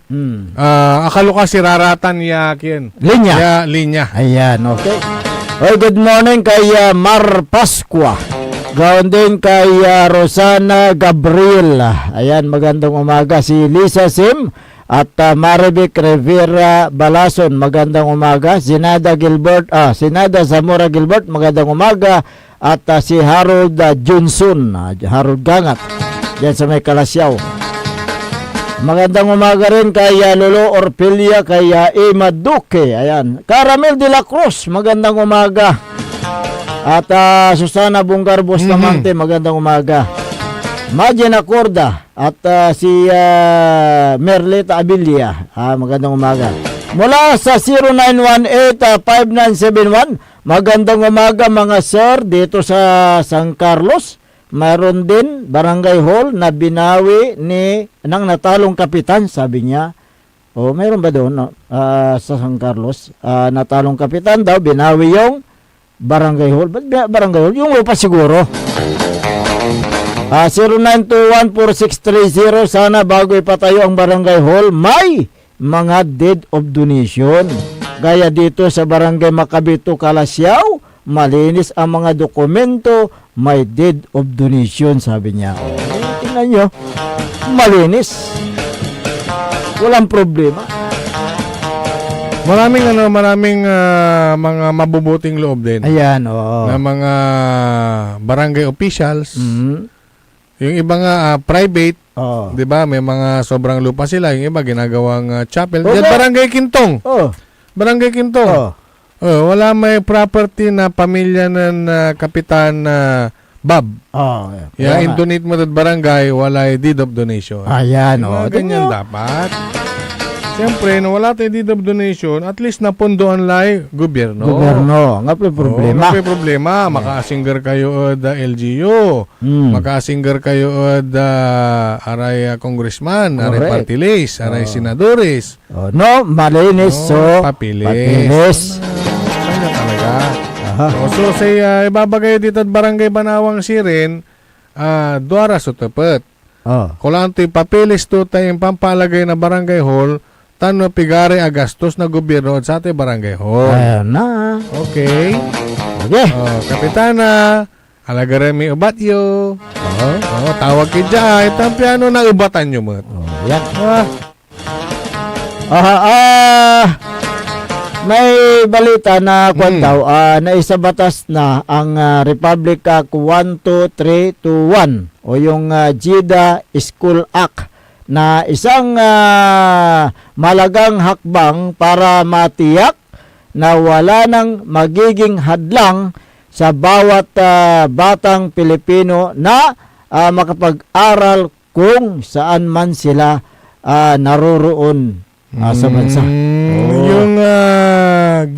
akalo ka si Raratan yakin. Linya. Ayan, okay. Good morning kay Mar Pascua. Gawin din kay Rosana Gabriel. Ayan, magandang umaga. Si Lisa Sim At Marivic Rivera Balason, magandang umaga. Sinada Zamora Gilbert, magandang umaga. At si Harold Johnson, Harold Gangat, yan sa may Kalasyaw. Magandang umaga rin kay Lolo Orpelia, kay Ima Duque, ayan. Caramel de la Cruz, magandang umaga. At Susana Bungarbos Tamante, magandang umaga. Majin Acorda at si Merleta Abilia, magandang umaga. Mula sa 0918-5971, magandang umaga mga sir dito sa San Carlos. Mayroon din barangay hall na binawi ng natalong kapitan, sabi niya. O mayroon ba doon sa San Carlos? Natalong kapitan daw, binawi yung barangay hall. Ba't barangay hall? Yung lupa siguro. 09214630, sana bago ipatayo ang barangay hall, may mga deed of donation. Gaya dito sa barangay Macabito, Kalasyaw, malinis ang mga dokumento, may deed of donation, sabi niya. Tingnan nyo, malinis. Walang problema. Maraming mga mabubuting loob din. Ayan, oo. Na mga barangay officials. Yung iba nga private, 'di ba? May mga sobrang lupa sila, yung iba ginagawang chapel. Okay. Barangay Kintong. Barangay Kintong. Wala may property na pamilya ng kapitan Bob. I-donate mo sa barangay, wala deed of donation. Ayan, ganyan dapat. Siyempre, no, wala tayong deed of donation, at least napundoan lang gobyerno. Nga po problema. Nga po problema. Maka-asingger kayo da LGU. Maka-asingger kayo da aray congressman, aray party list, aray senadores. No, malinis. Papilis. Kanya talaga. So, say, ibabagay dito at barangay Banawang Sirin, duara sutupet. Kulang ito'y papilis to tayong pampalagay na barangay hall, tano pigare agastos na gobyerno at sa ating barangay hall. Ayan na. Okay. Kapitana, alagaremi ubatyo. Tawag kidya, itang piano na ubatan nyo mo. Yan. May balita na kwantaw, na isabatas na ang Republic Act 12321 o yung JIDA School Act, na isang malagang hakbang para matiyak na wala nang magiging hadlang sa bawat batang Pilipino na makapag-aral kung saan man sila naroroon sa bansa. Yung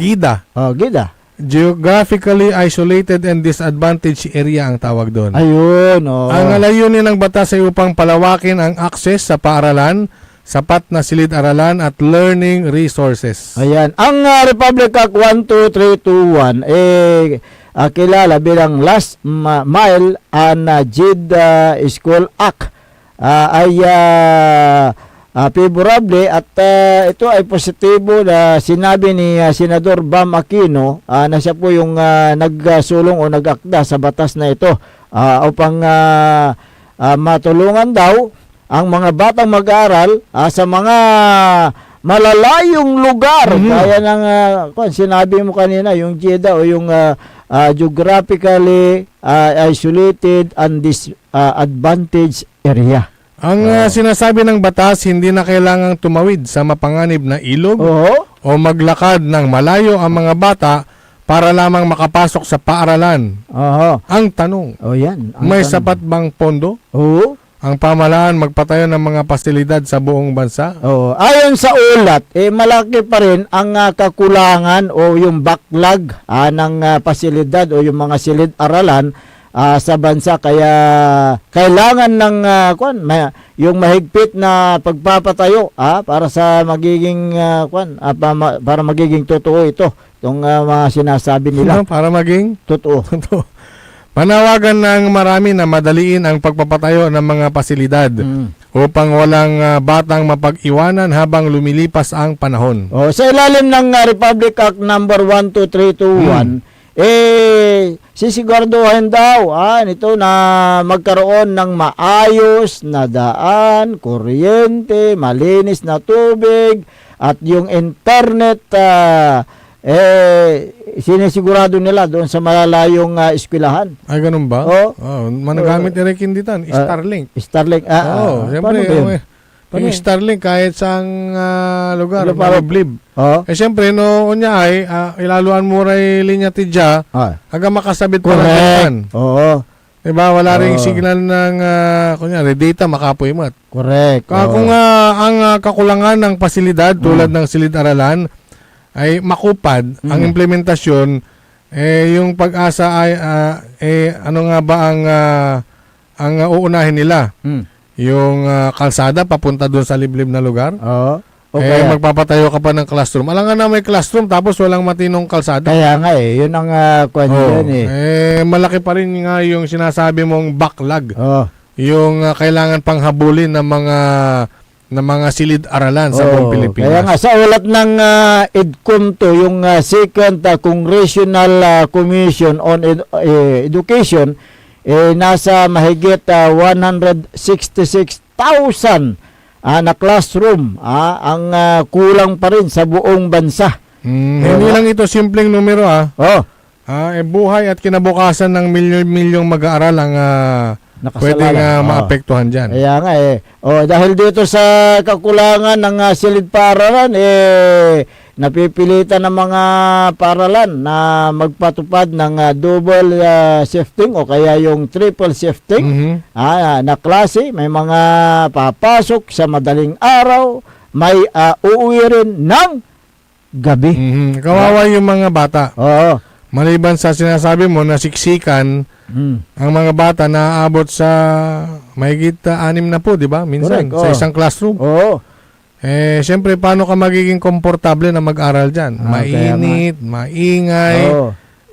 GIDA. GIDA. Geographically Isolated and Disadvantaged Area ang tawag doon. Ayun. Ang layunin ng batas ay upang palawakin ang access sa paaralan, sapat na silid-aralan at learning resources. Ayan. Ang Republic Act 12321 kilala bilang Last Mile and JIDA School Act ay favorable at ito ay positibo na sinabi ni Senador Bam Aquino na siya po yung nagsulong o nag-akda sa batas na ito upang matulungan daw ang mga batang mag-aaral sa mga malalayong lugar. Kaya ng sinabi mo kanina, yung JIDA o yung geographically isolated and disadvantaged area. Ang sinasabi ng batas, hindi na kailangang tumawid sa mapanganib na ilog o maglakad ng malayo ang mga bata para lamang makapasok sa paaralan. Ang tanong, may sapat bang pondo? Ang pamahalaan magpatayo ng mga pasilidad sa buong bansa? Ayon sa ulat, malaki pa rin ang kakulangan o yung backlog ng pasilidad o yung mga silid-aralan sa bansa, kaya kailangan ng yung mahigpit na pagpapatayo para sa magiging para magiging totoo itong mga sinasabi nila. Para maging totoo. Panawagan ng marami na madaliin ang pagpapatayo ng mga pasilidad upang walang batang mapag-iwanan habang lumilipas ang panahon. Sa ilalim ng Republic Act number 12321, sisiguraduhin daw nito na magkaroon ng maayos na daan, kuryente, malinis na tubig, at yung internet, sinisigurado nila doon sa malalayong eskwelahan. Ay, ganun ba? Oo. Managamit ni Rekin ditan, Starlink. Starlink, Siyempre, yung Starlink kahit saang lugar, maliblib. Siyempre, noon niya ay, ilaluan mo ray linya tidya, hanggang makasabit pa ng datan. Oo. Diba, wala rin signal ng, kunyari, data makapoy mat. Correct. Kung ang kakulangan ng pasilidad, tulad ng silid-aralan, ay makupad, ang implementasyon, yung pag-asa ay, ano nga ba ang uunahin nila? Yung kalsada papunta doon sa liblib na lugar. Okay. Magpapatayo ka pa ng classroom. Alam nga na may classroom tapos walang matinong kalsada. Kaya nga yun ang kwan malaki pa rin nga yung sinasabi mong backlog. Yung kailangan pang habulin ng mga silid-aralan sa buong Pilipinas. Kaya nga sa ulat ng EDCOMTO, yung Second Congressional Commission on Education, nasa mahigit 166,000 na classroom ang kulang pa rin sa buong bansa. Hindi lang ito simpleng numero buhay at kinabukasan ng milyon-milyong mag-aaral ang pwedeng maapektuhan dyan. Kaya nga dahil dito sa kakulangan ng silid paaralan, napipilitan ng mga paaralan na magpatupad ng double shifting o kaya yung triple shifting na klase. May mga papasok sa madaling araw, may uuwi rin ng gabi. Kawawa yung mga bata. Maliban sa sinasabi mo na siksikan, ang mga bata naaabot sa mahigit 6 na po, di ba? Minsan, sa isang classroom. Siyempre, paano ka magiging komportable na mag-aral dyan? Mainit, maingay,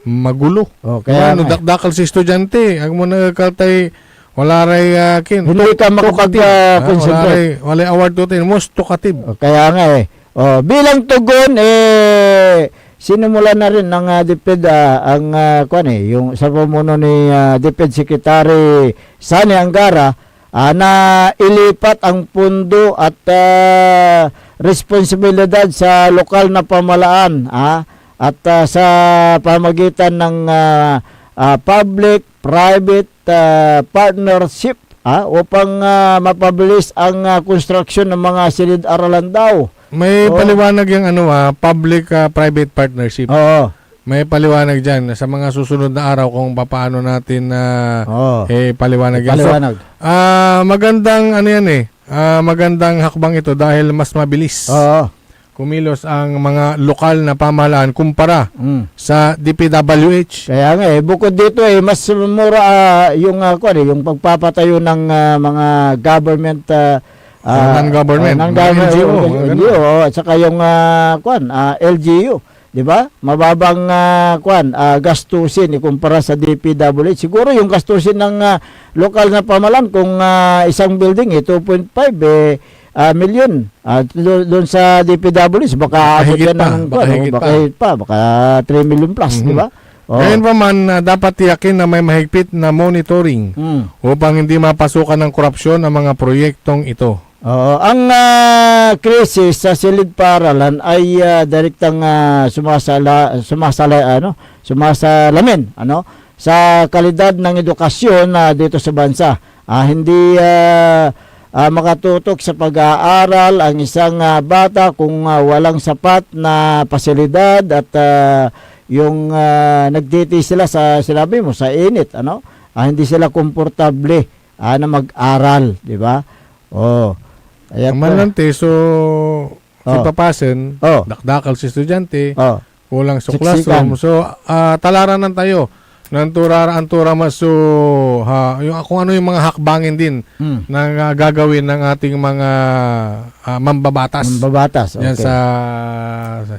magulo. Kaya dakdakal si estudyante. Ang mo nagkaltay, wala ray hindi ka makapag-concentrate. Wala award to tin. Most talkative. Kaya nga bilang tugon, sinimula na rin ng DepEd yung sa pamuno ni DepEd Secretary Sani Angara na ilipat ang pundo at responsibilidad sa lokal na pamalaan at sa pamagitan ng public-private partnership upang mapabilis ang construction ng mga silid-aralan daw. May paliwanag yung public-private partnership. May paliwanag dyan sa mga susunod na araw kung paano natin paliwanag yan. Magandang magandang hakbang ito dahil mas mabilis. Kumilos ang mga lokal na pamahalaan kumpara sa DPWH. Kaya nga bukod dito mas mura yung pagpapatayo ng mga government non-government NGO at saka yung LGU, di ba? Mababang gastusin ikumpara sa DPWH. Siguro yung gastusin ng lokal na pamahalaan kung isang building 2.5 million. Doon sa DPWH baka higit pa, baka 3 million plus, di ba? Ngayon pa man, dapat tiyakin na may mahigpit na monitoring upang hindi mapasukan ng korupsyon ang mga proyektong ito. Ang krisis sa silid paaralan ay direktang sumasalamin sa kalidad ng edukasyon dito sa bansa. Hindi makatutok sa pag-aaral ang isang bata kung walang sapat na pasilidad at yung nagtiti sila sa sinabi mo sa init, hindi sila komportable na mag-aral, di ba? Malante, si papasen, dakdakal si estudyante, kulang sa classroom. So, talaran ng tayo. Antura maso kung ano yung mga hakbangin din na gagawin ng ating mga mambabatas. Okay.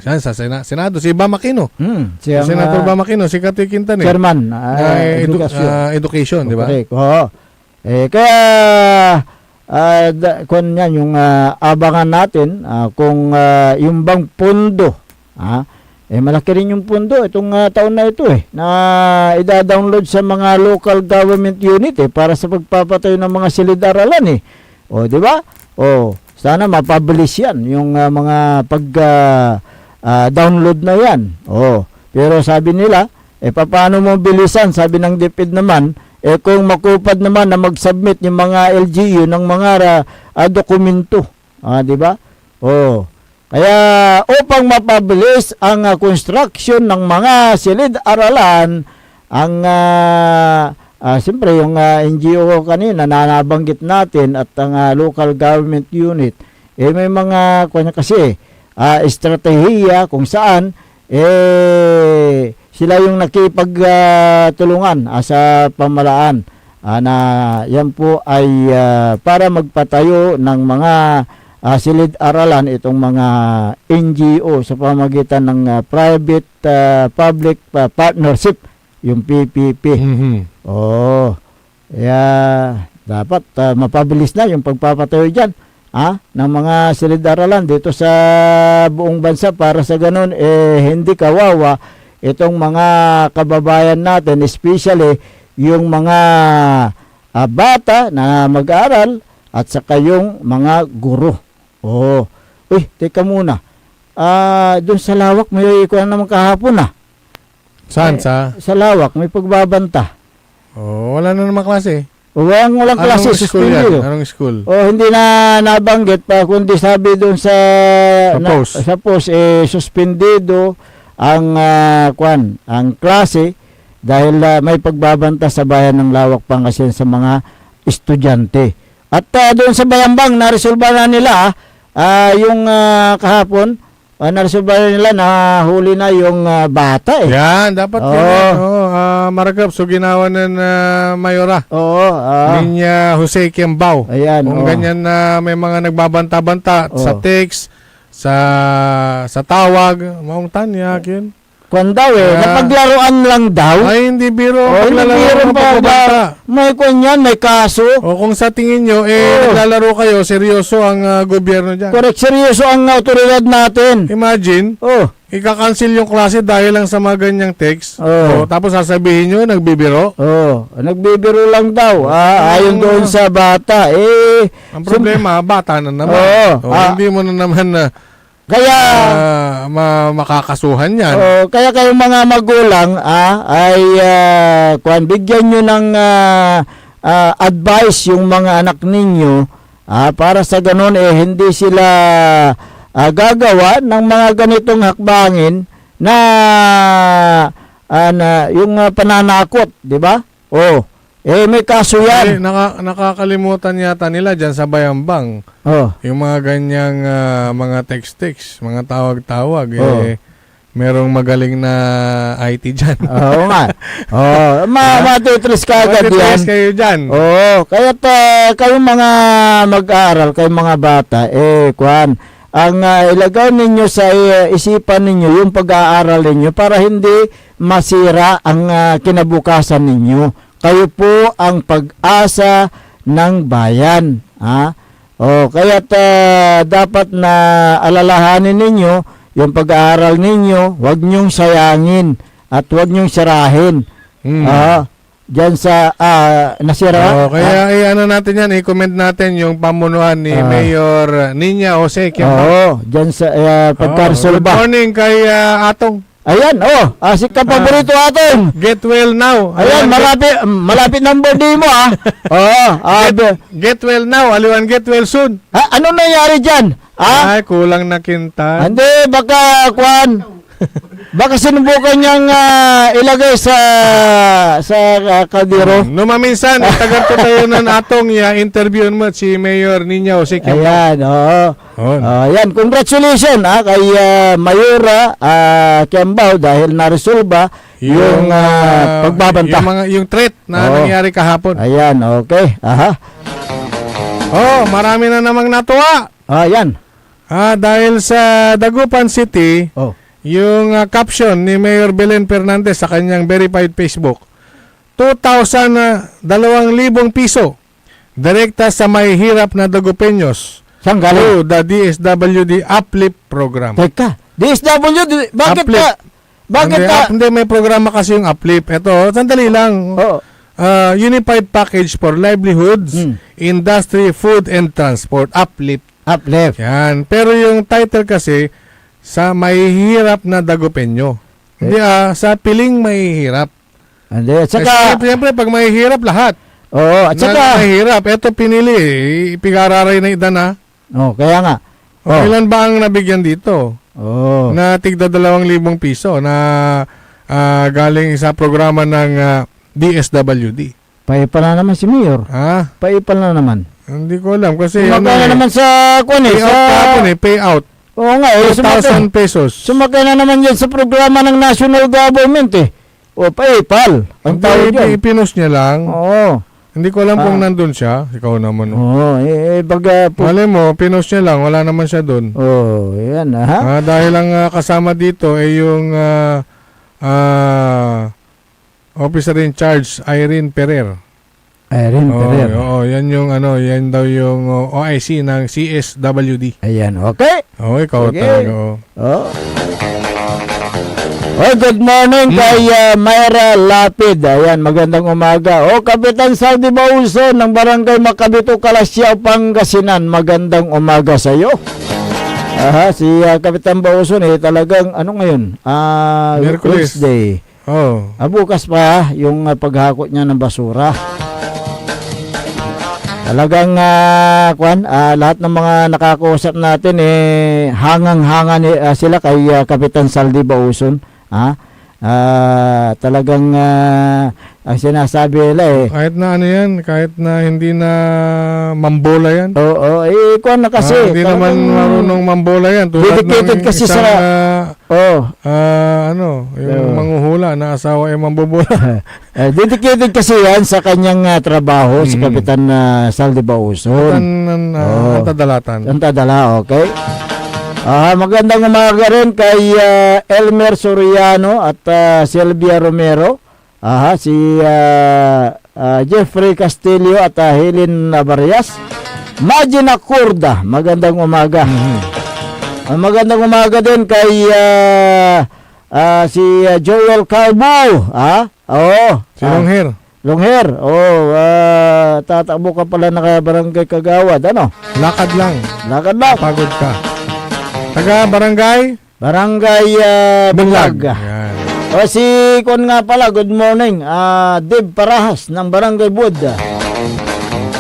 Yan sa Senado. Si Bam Aquino. Senator Bam Aquino, si Kati Quintana. Chairman. Education, di ba? Kaya kung yan yung abangan natin kung yung bang pondo malaki rin yung pundo itong taon na ito na ida-download sa mga local government unit para sa pagpapatayo ng mga silid-aralan O, di ba? O, sana mapabilis yan yung mga download na yan. O, pero sabi nila, paano mo bilisan? Sabi ng DepEd naman, kung makupad naman na mag-submit yung mga LGU ng mga dokumento. Di ba? O, kaya upang mapabilis ang construction ng mga silid-aralan, ang siyempre yung NGO kanina na nabanggit natin at ang local government unit, may mga kasi estratehiya kung saan sila yung nakipagtulungan sa pamalaan na yan po ay para magpatayo ng mga silid-aralan itong mga NGO sa pamagitan ng private public partnership, yung PPP. Kaya dapat mapabilis na yung pagpapatayo dyan ng mga silid-aralan dito sa buong bansa para sa ganun hindi kawawa itong mga kababayan natin, especially yung mga bata na mag-aaral at saka yung mga guro. Teka muna. Doon sa Lawak may ikuha naman kahapon Saan? Sa Lawak may pagbabanta. Wala na naman klase. Walang klase. Anong school? Hindi na nabanggit pa, kundi sabi doon sa post, suspendido ang ang klase dahil may pagbabanta sa bayan ng Lawak, Pangasinan sa mga estudyante. At doon sa Bayambang, naresolba na nila yung kahapon, naresolba na nila na huli na yung bata Yan, dapat Maragap, so ginawa ng Mayora. Linya Jose Kiambao. Ayan, kung ganyan na may mga nagbabanta-banta sa text, sa tawag, maong tanya, kin. Kwan daw napaglaruan lang daw. Ay, hindi biro. Hindi biro pa. May kwan yan, may kaso. Kung sa tingin nyo, naglalaro kayo, seryoso ang gobyerno dyan. Correct, seryoso ang autoridad natin. Imagine, ika-cancel yung klase dahil lang sa mga ganyang text. Tapos sasabihin nyo, nagbibiro. Nagbibiro lang daw. Ayon doon sa bata. Ang problema, bata na naman. Hindi mo na naman kaya makakasuhan yan. Kaya kayong mga magulang ay bigyan nyo ng advice yung mga anak ninyo para sa ganun hindi sila gagawa ng mga ganitong hakbangin na yung pananakot, di ba? May kaso yan. Nakakalimutan yata nila dyan sa Bayambang. Yung mga ganyang mga text-text, mga tawag-tawag. Merong magaling na IT dyan. Oo nga. Matitris ka agad yan. Matitris kayo dyan. Kaya't kayong mga mag-aaral, kayong mga bata, ang ilagaw ninyo sa isipan ninyo yung pag-aaral ninyo para hindi masira ang kinabukasan ninyo. Kayo po ang pag-asa ng bayan. Kaya't dapat na alalahanin ninyo yung pag-aaral ninyo, huwag nyong sayangin at huwag nyong sirahin. Diyan sa nasira. Kaya natin yan, i-comment natin yung pamunuan ni Mayor Niña Jose Kiambao. Diyan sa pagkaresolba. Good morning kay Atong. Ayan, si kapaborito atin. Get well now. Ayan, malapit ng birthday mo, Get well now, aliwan get well soon. Ano nangyari dyan? Ay, kulang na kinta. Hindi, baka sinubukan niyang ilagay sa kaldero. Maminsan, taganto tayo ng Atong interview mo si Mayor Niña Jose Kiambao. Ayan, ayan, congratulations kay Mayora Kiambao dahil naresolba yung pagbabanta. Yung threat na nangyari kahapon. Ayan, okay. Marami na namang natuwa. Ayan. Dahil sa Dagupan City, yung caption ni Mayor Belen Fernandez sa kanyang verified Facebook, 2,000 piso direkta sa may hirap na Dagupeños. Saan galing? The DSWD Uplift Program. Teka, DSWD, bakit Uplift. ka? Bakit Hindi, ka? hindi, may programa kasi yung Uplift. Ito, sandali lang. Oh. Unified Package for Livelihoods, Industry, Food and Transport, Uplift. Uplift. Yan. Pero yung title kasi, sa mahihirap na Dagupenyo. Hindi sa piling mahihirap. Hindi, at saka, Siyempre, pag mahihirap lahat. oo, at saka, Mahihirap. Ito pinili, ipigararay na idan oh, kaya nga. O, ilan ba ang nabigyan dito? Oh. Na tigda 2,000 piso na galing sa programa ng DSWD. Paipal na naman si Mayor. Ha? Paipal na naman. Hindi ko alam kasi Sumakay na naman sa kwan eh. payout kahapon payout. Oo nga eh. 2,000 pesos. Sumakay na naman yan sa programa ng national government eh. O PayPal. Ang tawag yan. Ipinos niya lang. Oo. Hindi ko alam kung nandun siya. Ikaw naman. Oo. Baga po. Mali mo, pinos niya lang. Wala naman siya dun. Oo. Yan ha. Dahil ang kasama dito ay yung officer in charge, Irene Ferrer. Irene Ferrer. Oo, yan yung yan daw yung OIC ng CSWD. Ayan. Okay. Oo, ikaw Sige. talaga. Oh. Oh, good morning kay Myra Lapid. Ayan, magandang umaga. Oh, Kapitan Saldi Bauso ng Barangay Macabito, Calasiao, Pangasinan. Magandang umaga sa iyo. Aha, si Kapitan Bauso talagang ano ngayon? Miyerkules. Wednesday. Oh. Bukas pa yung paghakot niya ng basura. Talagang lahat ng mga nakakausap natin hangang-hanga sila kay Kapitan Saldi Bauson. Talagang ang sinasabi nila kahit na yan, kahit na hindi na mambola yan. Oo, kuwan na kasi. Hindi naman marunong mambola yan. Tulad dedicated ng kasi isang, yung manghuhula na asawa ay mambobola. Dedicated kasi yan sa kanyang trabaho, si Kapitan Saldi Bauson. Ang tadalatan. Ang tadala, okay. Magandang umaga rin kay Elmer Soriano at Silvia Romero. Si Jeffrey Castillo at Helen Navarias. Magina Kurda, magandang umaga. Magandang umaga din kay si Joel Calvo. Si Longher. Longher. Tatakbo ka pala na barangay Kagawad. Ano? Lakad lang. Lakad lang. Pagod ka. Taga barangay? Barangay Bulag. Yan. Si Kon nga pala, good morning. Dave Parahas ng Barangay Bud.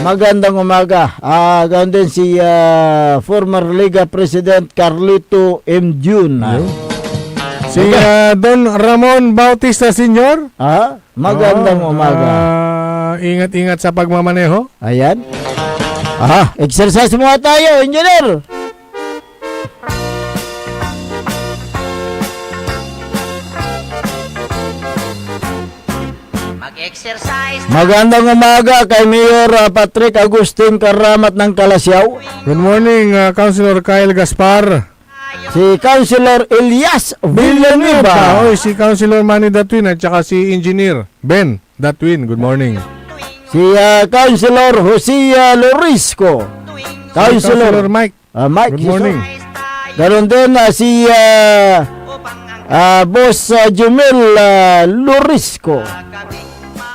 Magandang umaga. Ganoon din si former Liga President Carlito M. June. Si Don Ramon Bautista Sr. Magandang umaga. Ingat-ingat sa pagmamaneho. Ayan. Exercise muna tayo, engineer. Magandang umaga kay Mayor Patrick Agustin Karamat ng Calasiao. Good morning, Councilor Kyle Gaspar. Si Councilor Elias Villanueva. Si Councilor Manny Datwin at saka si Engineer Ben Datwin. Good morning. Si Councilor Jose Lorisco. Councilor Mike. Mike. Good morning. Ganon din si Boss Jumel Lorisco.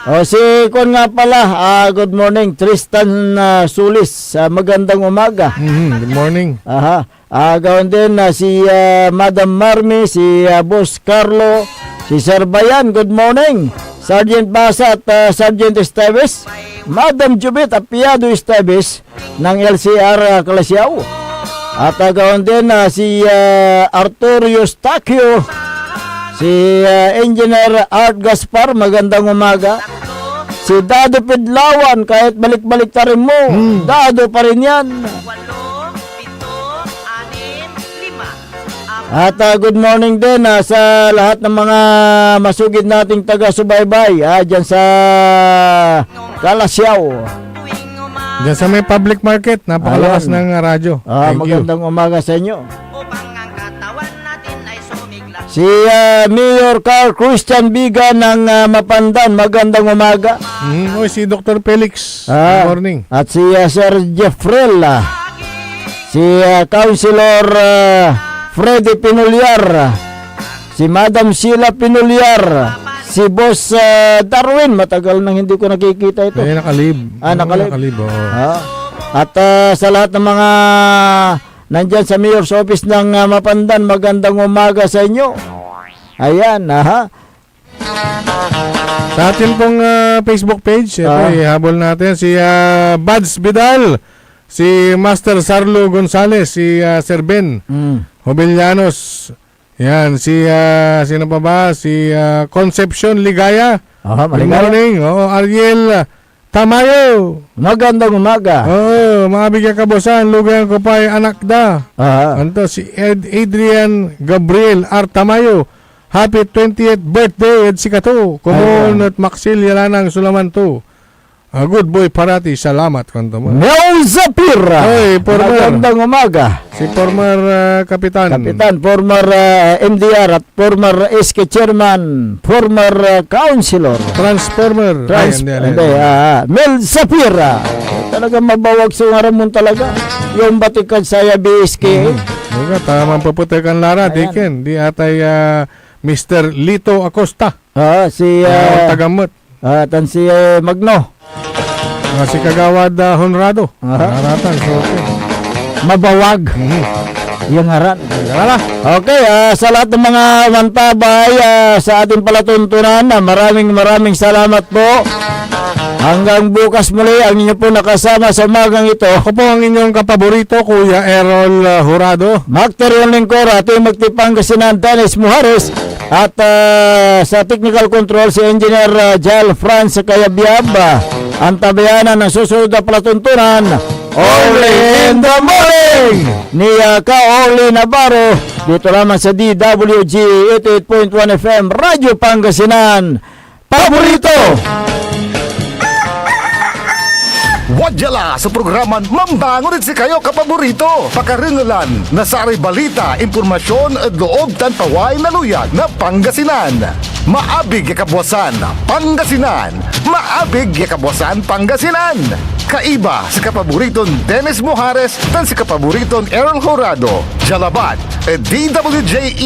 Si Kon nga pala, good morning, Tristan Sulis, magandang umaga. Good morning. Gawin din si Madam Marmi, si Boss Carlo, si Sir Bayan, good morning. Sergeant Basa at Sergeant Esteves, Madam Jubit Apiado Esteves ng LCR Calasiao. At gawin din si Arturo Eustachio, si Engineer Art Gaspar, magandang umaga. Si Dado Pidlawan, kahit balik-balik ta rin mo, Dado pa rin yan. At good morning din sa lahat ng mga masugid nating taga-subaybay dyan sa Calasiao. Diyan sa may public market, napakalakas ng radyo. Magandang umaga sa inyo. Si Mayor Carl Christian Biga ng Mapandan, magandang umaga. Si Dr. Felix, good morning. At si Sir Jeffrel, si Councilor Freddy Pinulyar, si Madam Sheila Pinulyar, si Boss Darwin, matagal nang hindi ko nakikita ito. Ay, nakalib. Nakalib. Oo. At sa lahat ng mga nandyan sa Mayor's Office ng Mapandan, magandang umaga sa inyo. Ayan, Sa atin pong Facebook page, ito habol natin si Buds Vidal, si Master Sarlo Gonzales, si Sir Ben Hobillanos. Yan, si sino pa ba? Si Concepcion Ligaya. Good morning. Ariel Tamayo. Magandang umaga. Mga kabosan, lugayan ko pa ay anak da. Anto si Adrian Gabriel R. Tamayo. Happy 20th birthday at si Kato. Kumon at Maxil Yalanang Sulaman to. Good boy parati, salamat kanto mo. Mel Zapira. Magandang umaga. Si former kapitan, former MDR at former SK chairman, former councilor. Transformer. Mel Zapira. Talaga mabawag sa ngaramon talaga. Yung batikan saya BSK. Tamang paputikan Lara, diken. Di atay Mr. Lito Acosta. Si tagamot. Tan si Magno. Si Kagawad Honrado. Naratan, so okay. Mabawag. Yung haran. Okay, sa lahat ng mga mantabay sa ating palatuntunan, maraming salamat po. Hanggang bukas muli, ang inyo po nakasama sa umagang ito. Ako po ang inyong kapaborito, Kuya Errol Jurado. Magterion Lingkor, ating magtipangasinan Dennis Muhares. At sa technical control, si Engineer Jal Franz Kayabyab. Ang tabayanan ng susunod na palatuntunan, Only in the Morning ni Ka-Orly Navarro, dito lamang sa DWG 88.1 FM Radyo Pangasinan. Paborito! Wadyala sa programan Mambangon si kayo kapaborito. Pakaringalan na sari balita, impormasyon at loob tanpaway na luyag na Pangasinan. Maabig yakabwasan Pangasinan. Maabig yakabwasan Pangasinan. Kaiba sa kapaboriton Dennis Muhares tan si kapaboriton Errol Jurado. Jalabat, DWJE